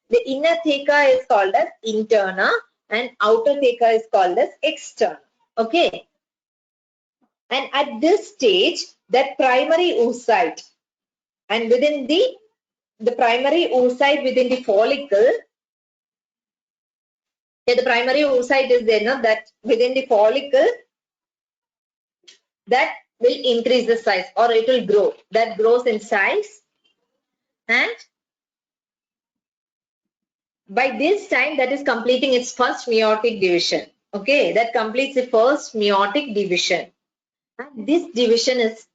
The inner theca is called as interna and outer theca is called as externa. Okay. And at this stage, that primary oocyte, and within the primary oocyte within the follicle, the primary oocyte is there, no? That within the follicle, that will increase the size or it will grow. That grows in size, and by this time that is completing its first meiotic division. Okay, that completes the first meiotic division. And this division is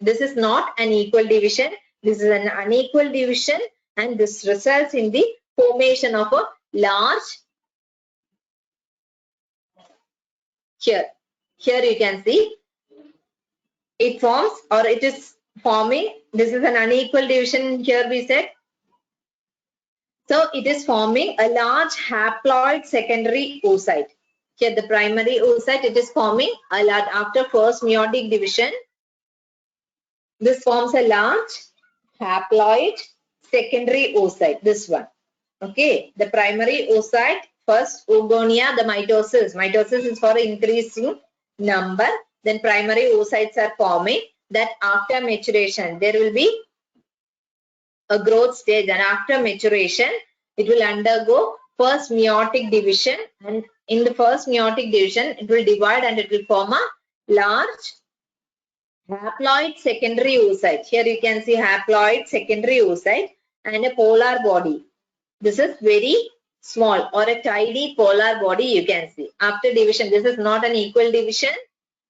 this is not an equal division. This is an unequal division, and this results in the formation of a large. Here you can see it forms or it is forming. This is an unequal division here we said. So it is forming a large haploid secondary oocyte. Here the primary oocyte, it is forming a large, after first meiotic division, this forms a large haploid secondary oocyte, this one. Okay, the primary oocyte, first oogonia, the mitosis. Mitosis is for increasing number. Then primary oocytes are forming. That after maturation, there will be a growth stage, and after maturation, it will undergo first meiotic division, and in the first meiotic division, it will divide and it will form a large haploid secondary oocyte. Here you can see haploid secondary oocyte and a polar body. This is very small or a tiny polar body you can see. After division, this is not an equal division,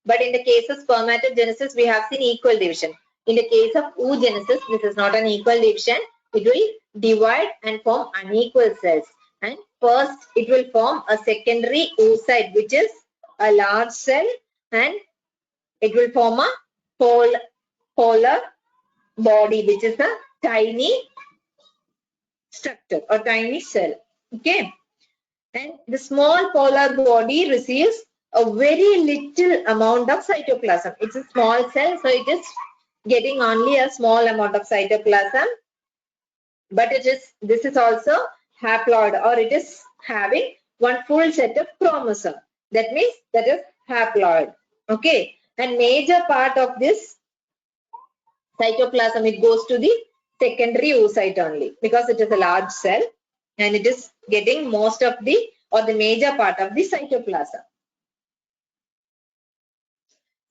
but in the case of spermatogenesis, we have seen equal division. In the case of oogenesis, this is not an equal division. It will divide and form unequal cells. And first, it will form a secondary oocyte, which is a large cell, and it will form a polar body, which is a tiny structure or tiny cell. Okay. And the small polar body receives a very little amount of cytoplasm. It's a small cell, so it is getting only a small amount of cytoplasm. But this is also haploid, or it is having one full set of chromosome. That means that is haploid. Okay. And major part of this cytoplasm, it goes to the secondary oocyte only, because it is a large cell and it is getting most of the or the major part of the cytoplasm.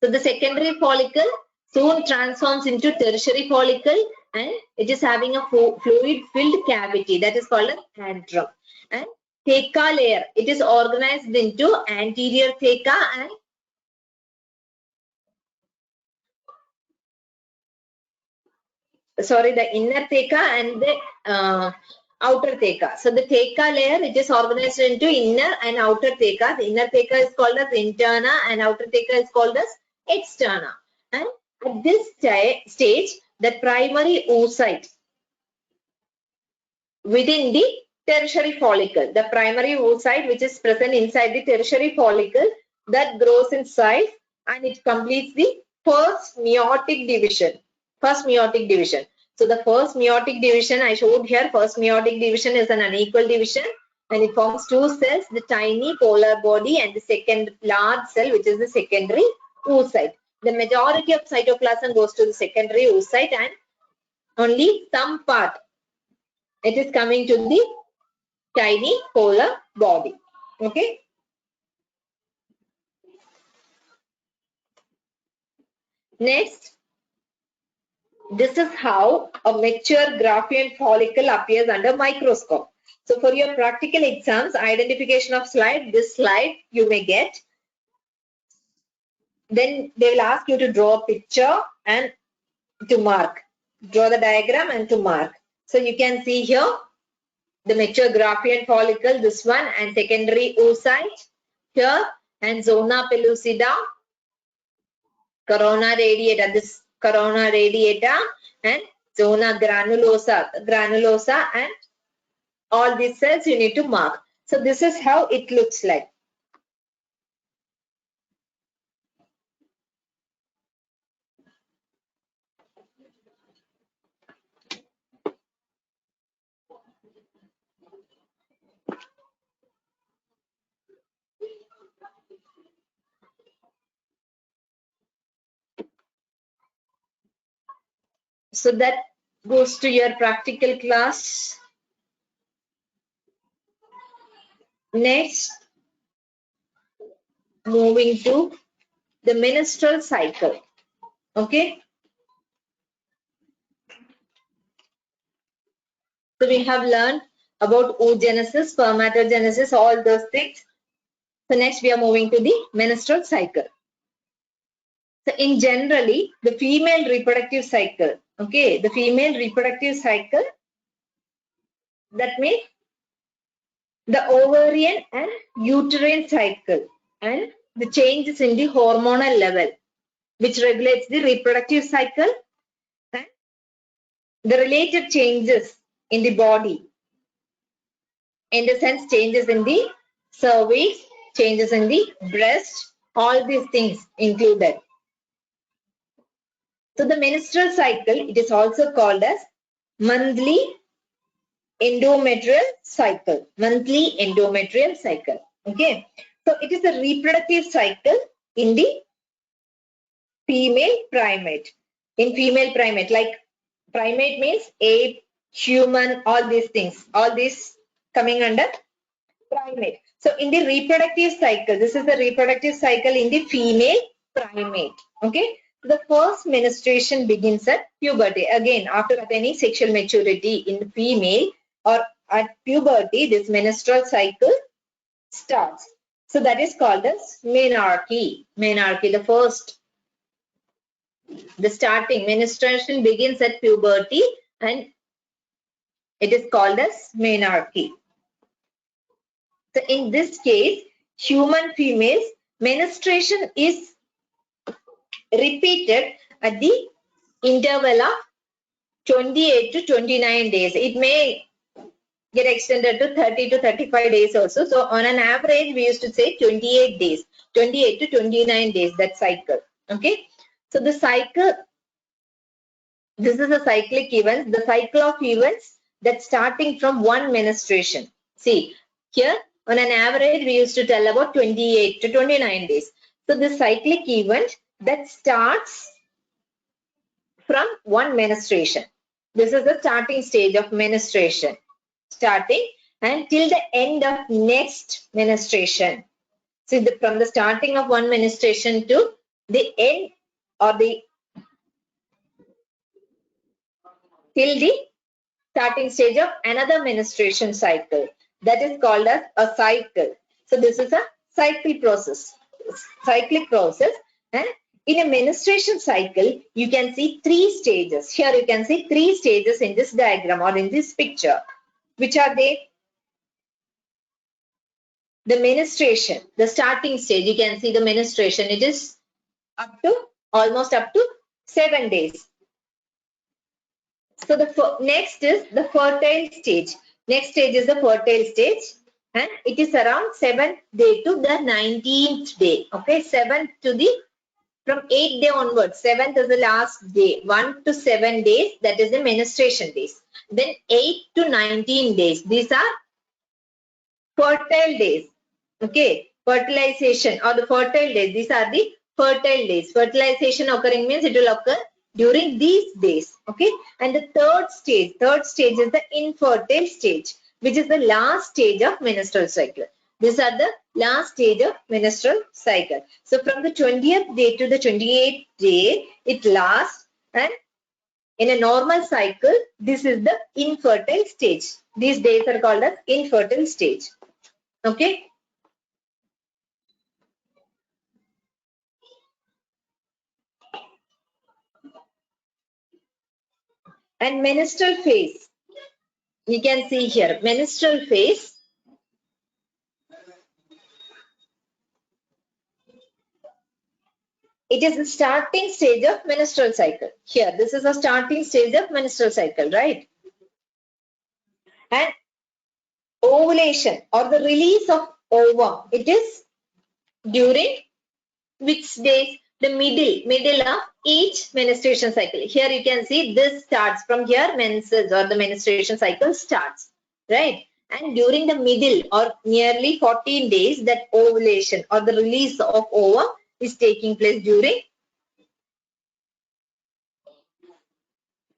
So the secondary follicle soon transforms into tertiary follicle, and it is having a fluid filled cavity that is called an antrum. And theca layer, it is organized into anterior theca and the inner theca and the outer theca. So the theca layer, it is organized into inner and outer theca. The inner theca is called as interna and outer theca is called as externa. And at this stage, the primary oocyte, within the tertiary follicle. The primary oocyte which is present inside the tertiary follicle that grows in size and it completes the first meiotic division. First meiotic division. So the first meiotic division I showed here, first meiotic division is an unequal division and it forms two cells, the tiny polar body and the second large cell which is the secondary oocyte. The majority of cytoplasm goes to the secondary oocyte and only some part it is coming to the tiny polar body. Okay. Next, this is how a mature Graafian follicle appears under microscope. So for your practical exams, identification of slide, this slide you may get. Then they will ask you to draw a picture and to mark. Draw the diagram and to mark. So you can see here the mature Graafian follicle, this one, and secondary oocyte here, and zona pellucida, corona radiata, this corona radiata, and zona granulosa, and all these cells you need to mark. So this is how it looks like. So that goes to your practical class. Next, moving to the menstrual cycle. Okay. So we have learned about oogenesis, spermatogenesis, all those things. So next we are moving to the menstrual cycle. So in generally, the female reproductive cycle, okay, the female reproductive cycle, that means the ovarian and uterine cycle and the changes in the hormonal level, which regulates the reproductive cycle and the related changes in the body, in the sense changes in the cervix, changes in the breast, all these things included. So the menstrual cycle, it is also called as monthly endometrial cycle. Monthly endometrial cycle. Okay. So it is a reproductive cycle in the female primate. In female primate, like primate means ape, human, all these things. All these coming under primate. So in the reproductive cycle, this is the reproductive cycle in the female primate. Okay. The first menstruation begins at puberty. Again, after attaining sexual maturity in the female or at puberty, this menstrual cycle starts. So that is called as menarche. Menarche, the first, the starting menstruation begins at puberty and it is called as menarche. So in this case, human females, menstruation is repeated at the interval of 28 to 29 days. It may get extended to 30 to 35 days also. So on an average, we used to say 28 days, 28 to 29 days, that cycle. Okay. So the cycle, this is a cyclic event, the cycle of events that starting from one menstruation. See, here on an average, we used to tell about 28 to 29 days. So the cyclic event that starts from one menstruation. This is the starting stage of menstruation. Starting and till the end of next menstruation. See, from the starting of one menstruation to the end or the till the starting stage of another menstruation cycle. That is called as a cycle. So this is a cyclic process. And in a menstruation cycle, you can see three stages. Here you can see three stages in this diagram or in this picture. Which are they? The menstruation, the starting stage, you can see the menstruation. It is almost up to 7 days. So the next is the fertile stage. Next stage is the fertile stage, and it is around 7th day to the 19th day. Okay, 7th to the from 8th day onwards. 7th is the last day. 1 to 7 days, that is the menstruation days. Then 8 to 19 days. These are fertile days. Okay, fertilization or the fertile days. These are the fertile days. Fertilization occurring means it will occur during these days. Okay, and the third stage is the infertile stage, which is the last stage of menstrual cycle. These are the last stage of menstrual cycle. So from the 20th day to the 28th day, it lasts, and in a normal cycle, this is the infertile stage. These days are called as infertile stage. Okay. And menstrual phase, you can see here, menstrual phase. It is the starting stage of menstrual cycle. Here, this is a starting stage of menstrual cycle, right? And ovulation or the release of ovum, it is during which days? The middle of each menstruation cycle. Here you can see this starts from here, menses or the menstruation cycle starts, right? And during the middle or nearly 14 days, that ovulation or the release of ovum is taking place during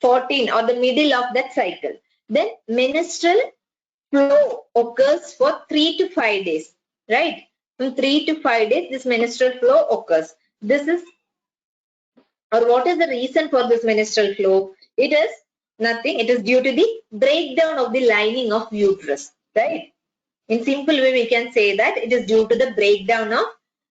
14 or the middle of that cycle. Then menstrual flow occurs for 3 to 5 days, right? From 3 to 5 days, this menstrual flow occurs. This is, or what is the reason for this menstrual flow? It is nothing. It is due to the breakdown of the lining of uterus, right? In simple way, we can say that it is due to the breakdown of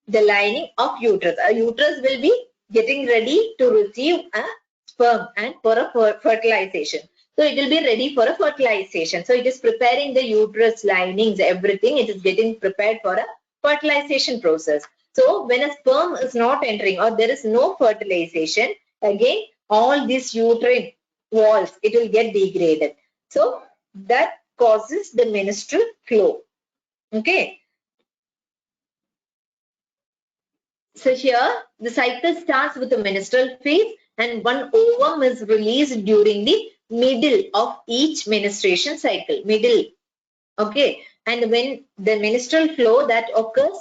the lining of uterus. A uterus will be getting ready to receive a sperm and for a fertilization. So it will be ready for a fertilization. So it is preparing the uterus linings, everything. It is getting prepared for a fertilization process. So when a sperm is not entering or there is no fertilization, again, all these uterine walls, it will get degraded. So that causes the menstrual flow. Okay. So here the cycle starts with the menstrual phase, and one ovum is released during the middle of each menstruation cycle. Middle. Okay. And when the menstrual flow that occurs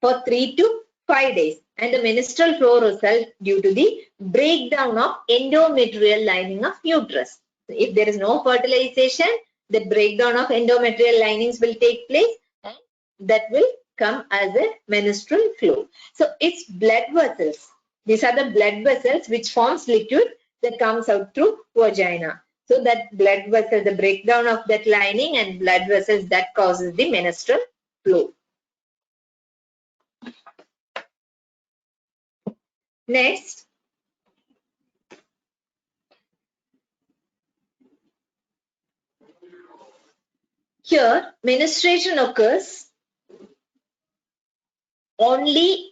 for 3 to 5 days, and the menstrual flow results due to the breakdown of endometrial lining of uterus. So if there is no fertilization, the breakdown of endometrial linings will take place, and that will come as a menstrual flow. So it's blood vessels. These are the blood vessels which forms liquid that comes out through vagina. So that blood vessel, the breakdown of that lining and blood vessels, that causes the menstrual flow. Next, here menstruation occurs only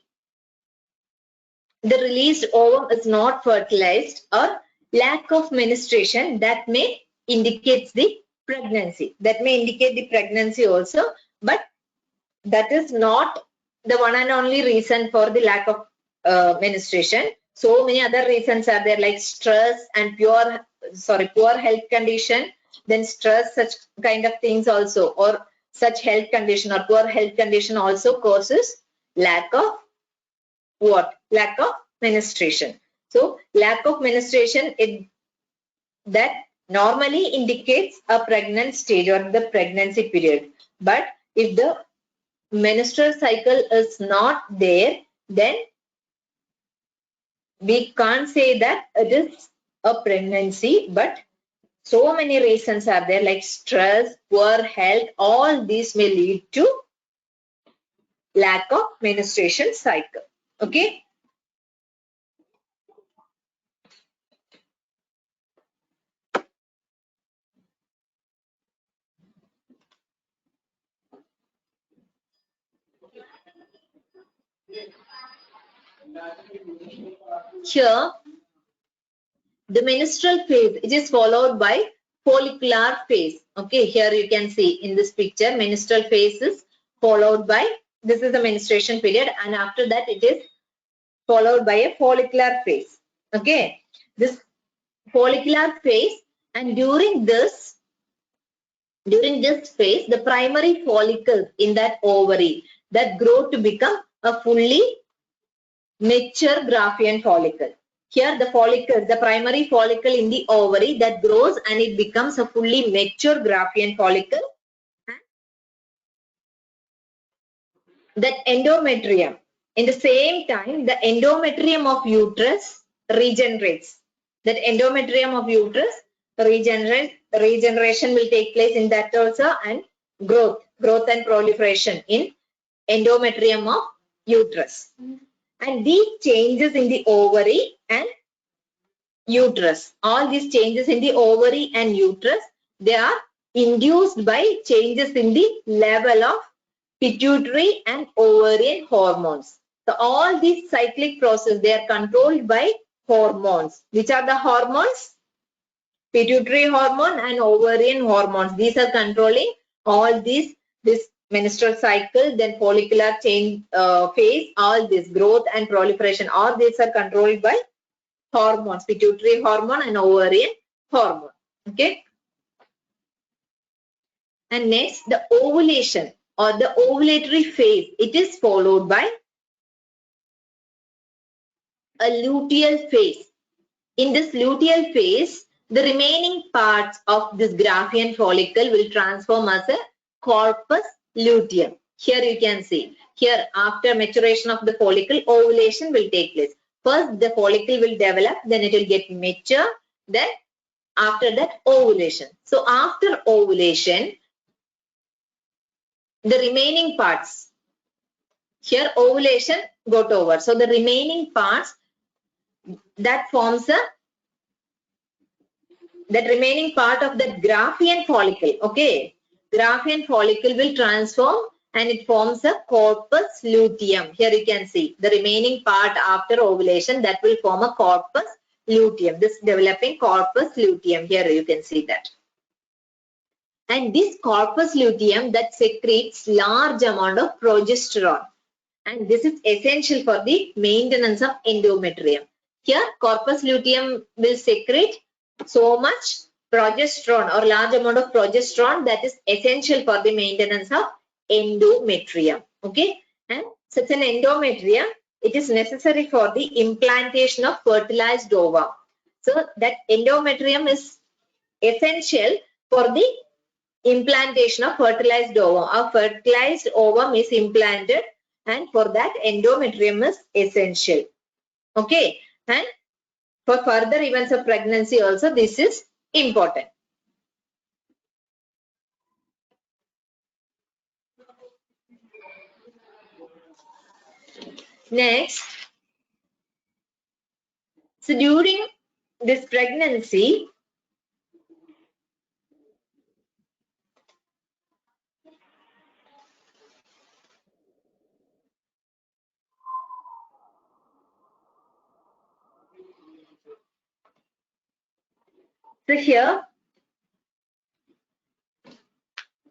the released ovum is not fertilized, or lack of menstruation that may indicate the pregnancy. That may indicate the pregnancy also, but that is not the one and only reason for the lack of menstruation. So many other reasons are there, like stress and poor health condition. Then stress, such kind of things also, or such health condition or poor health condition also causes lack of what? Lack of menstruation. So lack of menstruation, that normally indicates a pregnant stage or the pregnancy period. But if the menstrual cycle is not there, then we can't say that it is a pregnancy. But so many reasons are there, like stress, poor health, all these may lead to lack of menstruation cycle. Okay. Here, the menstrual phase, it is followed by follicular phase. Okay, here you can see in this picture, menstrual phase is followed by, this is the menstruation period, and after that it is followed by a follicular phase. Okay, this follicular phase, and during this phase, the primary follicles in that ovary that grow to become a fully mature Graafian follicle. Here the follicle, the primary follicle in the ovary that grows and it becomes a fully mature Graafian follicle. That endometrium, in the same time, the endometrium of uterus regenerates. That endometrium of uterus regeneration will take place in that also, and growth and proliferation in endometrium of uterus. And these changes in the ovary and uterus, all these changes in the ovary and uterus, they are induced by changes in the level of pituitary and ovarian hormones. So all these cyclic processes, they are controlled by hormones. Which are the hormones? Pituitary hormone and ovarian hormones. These are controlling all these, this menstrual cycle, then follicular change phase, all this growth and proliferation, all these are controlled by hormones, pituitary hormone and ovarian hormone. Okay. And next, the ovulation or the ovulatory phase, it is followed by a luteal phase. In this luteal phase, the remaining parts of this Graafian follicle will transform as a corpus luteum. Here you can see, here after maturation of the follicle, ovulation will take place. First the follicle will develop, then it will get mature, then after that ovulation. So after ovulation, the remaining parts, here ovulation got over. So the remaining parts that forms a, that remaining part of the Graafian follicle, okay, Graafian follicle will transform and it forms a corpus luteum. Here you can see the remaining part after ovulation that will form a corpus luteum. This developing corpus luteum, here you can see that. And this corpus luteum that secretes large amount of progesterone, and this is essential for the maintenance of endometrium. Here corpus luteum will secrete so much progesterone or large amount of progesterone that is essential for the maintenance of endometrium. Okay, and such an endometrium, it is necessary for the implantation of fertilized ova. So that endometrium is essential for the implantation of fertilized ova. A fertilized ovum is implanted, and for that endometrium is essential. Okay, and for further events of pregnancy also this is important. Next, so during this pregnancy, so here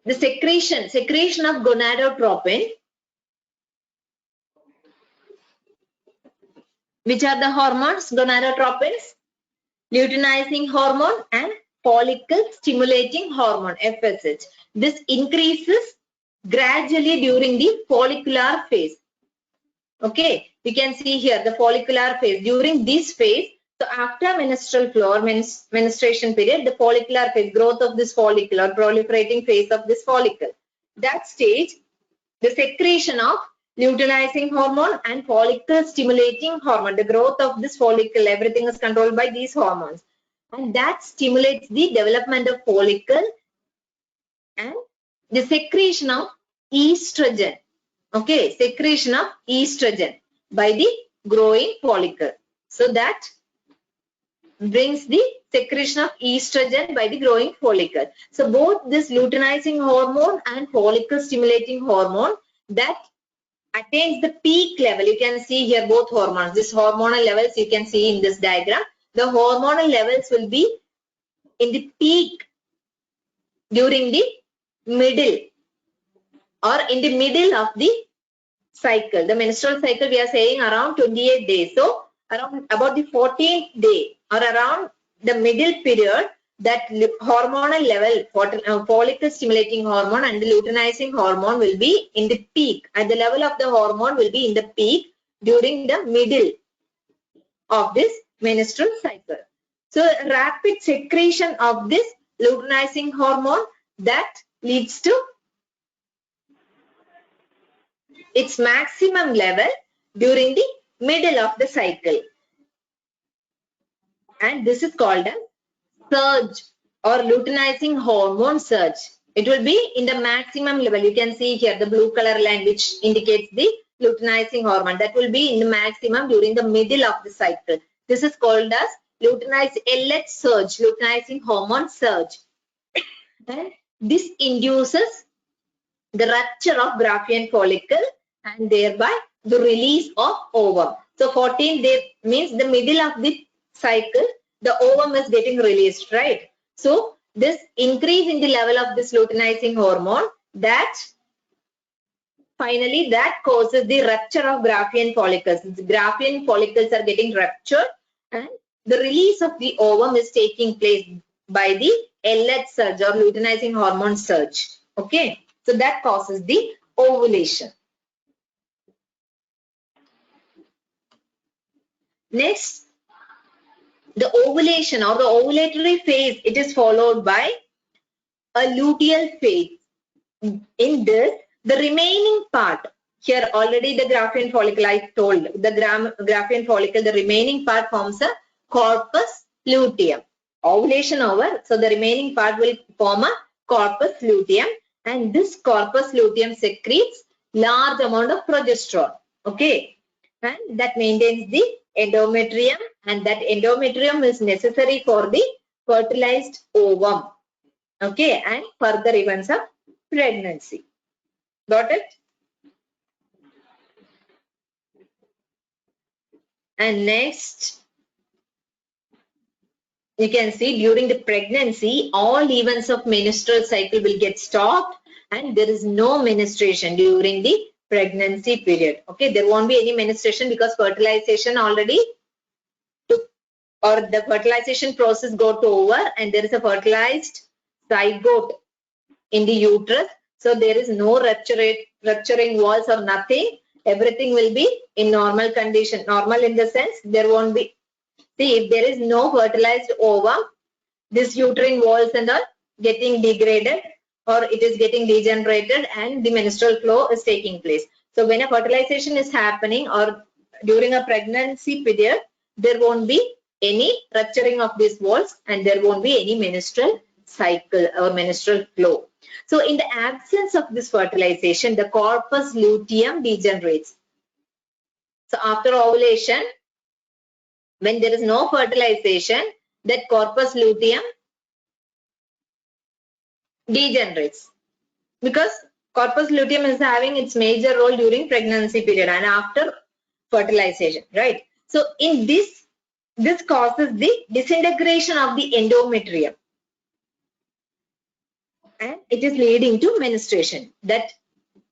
the secretion of gonadotropin, which are the hormones? Gonadotropins, luteinizing hormone and follicle stimulating hormone, FSH. This increases gradually during the follicular phase. Okay, you can see here the follicular phase. During this phase, so after menstrual flow or menstruation period, the follicular phase, growth of this follicle or proliferating phase of this follicle, that stage, the secretion of luteinizing hormone and follicle stimulating hormone, the growth of this follicle, everything is controlled by these hormones, and that stimulates the development of follicle and the secretion of estrogen. Okay, secretion of estrogen by the growing follicle. So that brings the secretion of estrogen by the growing follicle. So both this luteinizing hormone and follicle stimulating hormone that attains the peak level. You can see here both hormones. This hormonal levels you can see in this diagram. The hormonal levels will be in the peak during the middle or in the middle of the cycle. The menstrual cycle we are saying around 28 days. So around about the 14th day or around the middle period, that hormonal level, follicle stimulating hormone and the luteinizing hormone will be in the peak. At the level of the hormone will be in the peak during the middle of this menstrual cycle. So rapid secretion of this luteinizing hormone that leads to its maximum level during the middle of the cycle. And this is called a surge or luteinizing hormone surge. It will be in the maximum level. You can see here the blue color line which indicates the luteinizing hormone. That will be in the maximum during the middle of the cycle. This is called as luteinizing LH surge, luteinizing hormone surge. And this induces the rupture of Graafian follicle and thereby the release of ovum. So 14 days means the middle of the cycle, the ovum is getting released, right? So this increase in the level of this luteinizing hormone, that finally that causes the rupture of Graafian follicles. The Graafian follicles are getting ruptured and the release of the ovum is taking place by the LH surge or luteinizing hormone surge. Okay, so that causes the ovulation. Next, the ovulation or the ovulatory phase, it is followed by a luteal phase. In this, the remaining part, here already the Graafian follicle I told, the Graafian follicle, the remaining part forms a corpus luteum. Ovulation over, so the remaining part will form a corpus luteum, and this corpus luteum secretes large amount of progesterone. Okay, and that maintains the endometrium, and that endometrium is necessary for the fertilized ovum. Okay, and further events of pregnancy. Got it? And next, you can see during the pregnancy, all events of menstrual cycle will get stopped and there is no menstruation during the pregnancy period. Okay, there won't be any menstruation because fertilization already took, or the fertilization process got over and there is a fertilized zygote in the uterus. So there is no rupturing walls or nothing. Everything will be in normal condition. Normal in the sense there won't be. See, if there is no fertilized ovum, this uterine walls and all getting degraded or it is getting degenerated and the menstrual flow is taking place. So when a fertilization is happening or during a pregnancy period, there won't be any rupturing of these walls and there won't be any menstrual cycle or menstrual flow. So in the absence of this fertilization, the corpus luteum degenerates. So after ovulation, when there is no fertilization, that corpus luteum degenerates because corpus luteum is having its major role during pregnancy period and after fertilization, right? So in this causes the disintegration of the endometrium and it is leading to menstruation. That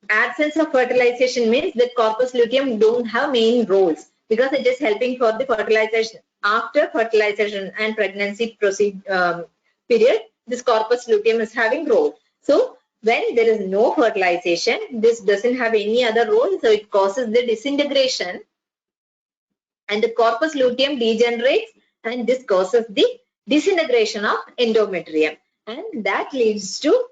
absence of fertilization means that corpus luteum don't have main roles because it is helping for the fertilization. After fertilization and pregnancy period, this corpus luteum is having role. So when there is no fertilization, this doesn't have any other role, so it causes the disintegration and the corpus luteum degenerates and this causes the disintegration of endometrium and that leads to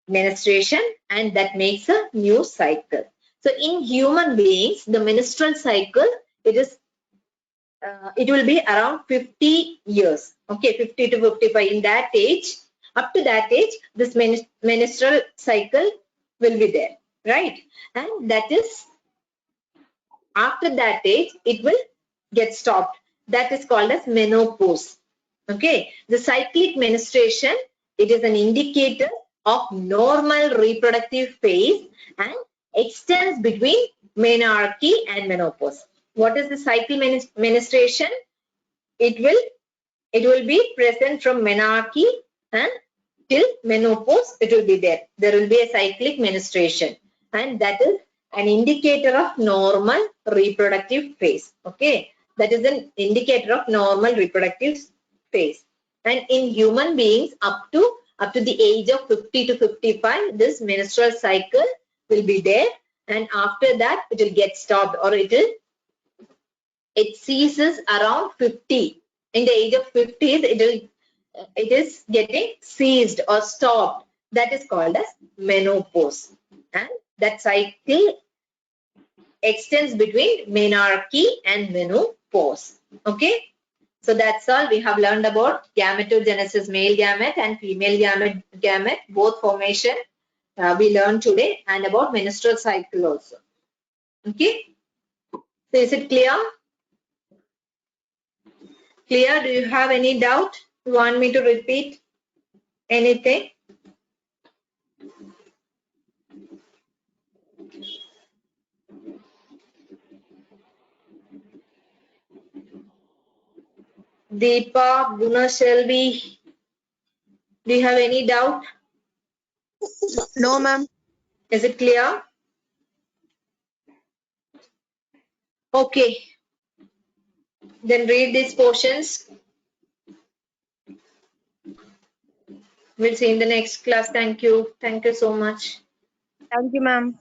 menstruation and that makes a new cycle. So in human beings, the menstrual cycle, it will be around 50 years. Okay, 50 to 55. In that age, up to that age, this menstrual cycle will be there, right? And that is, after that age, it will get stopped. That is called as menopause. Okay, the cyclic menstruation, it is an indicator of normal reproductive phase and extends between menarche and menopause. What is the cycle menstruation? It will be present from menarche and till menopause it will be there. There will be a cyclic menstruation, and that is an indicator of normal reproductive phase. Okay, that is an indicator of normal reproductive phase. And in human beings up to the age of 50 to 55, this menstrual cycle will be there, and after that it will get stopped, or it ceases around 50. In the age of 50s, it is getting ceased or stopped. That is called as menopause, and that cycle extends between menarche and menopause. Okay, so that's all we have learned about gametogenesis, male gamete and female gamete, both formation we learned today, and about menstrual cycle also. Okay, so is it clear? Clear? Do you have any doubt? You want me to repeat anything? Deepa, Guna, Shelby, do you have any doubt? No, ma'am. Is it clear? Okay. Then read these portions. We'll see in the next class. Thank you. Thank you so much. Thank you, ma'am.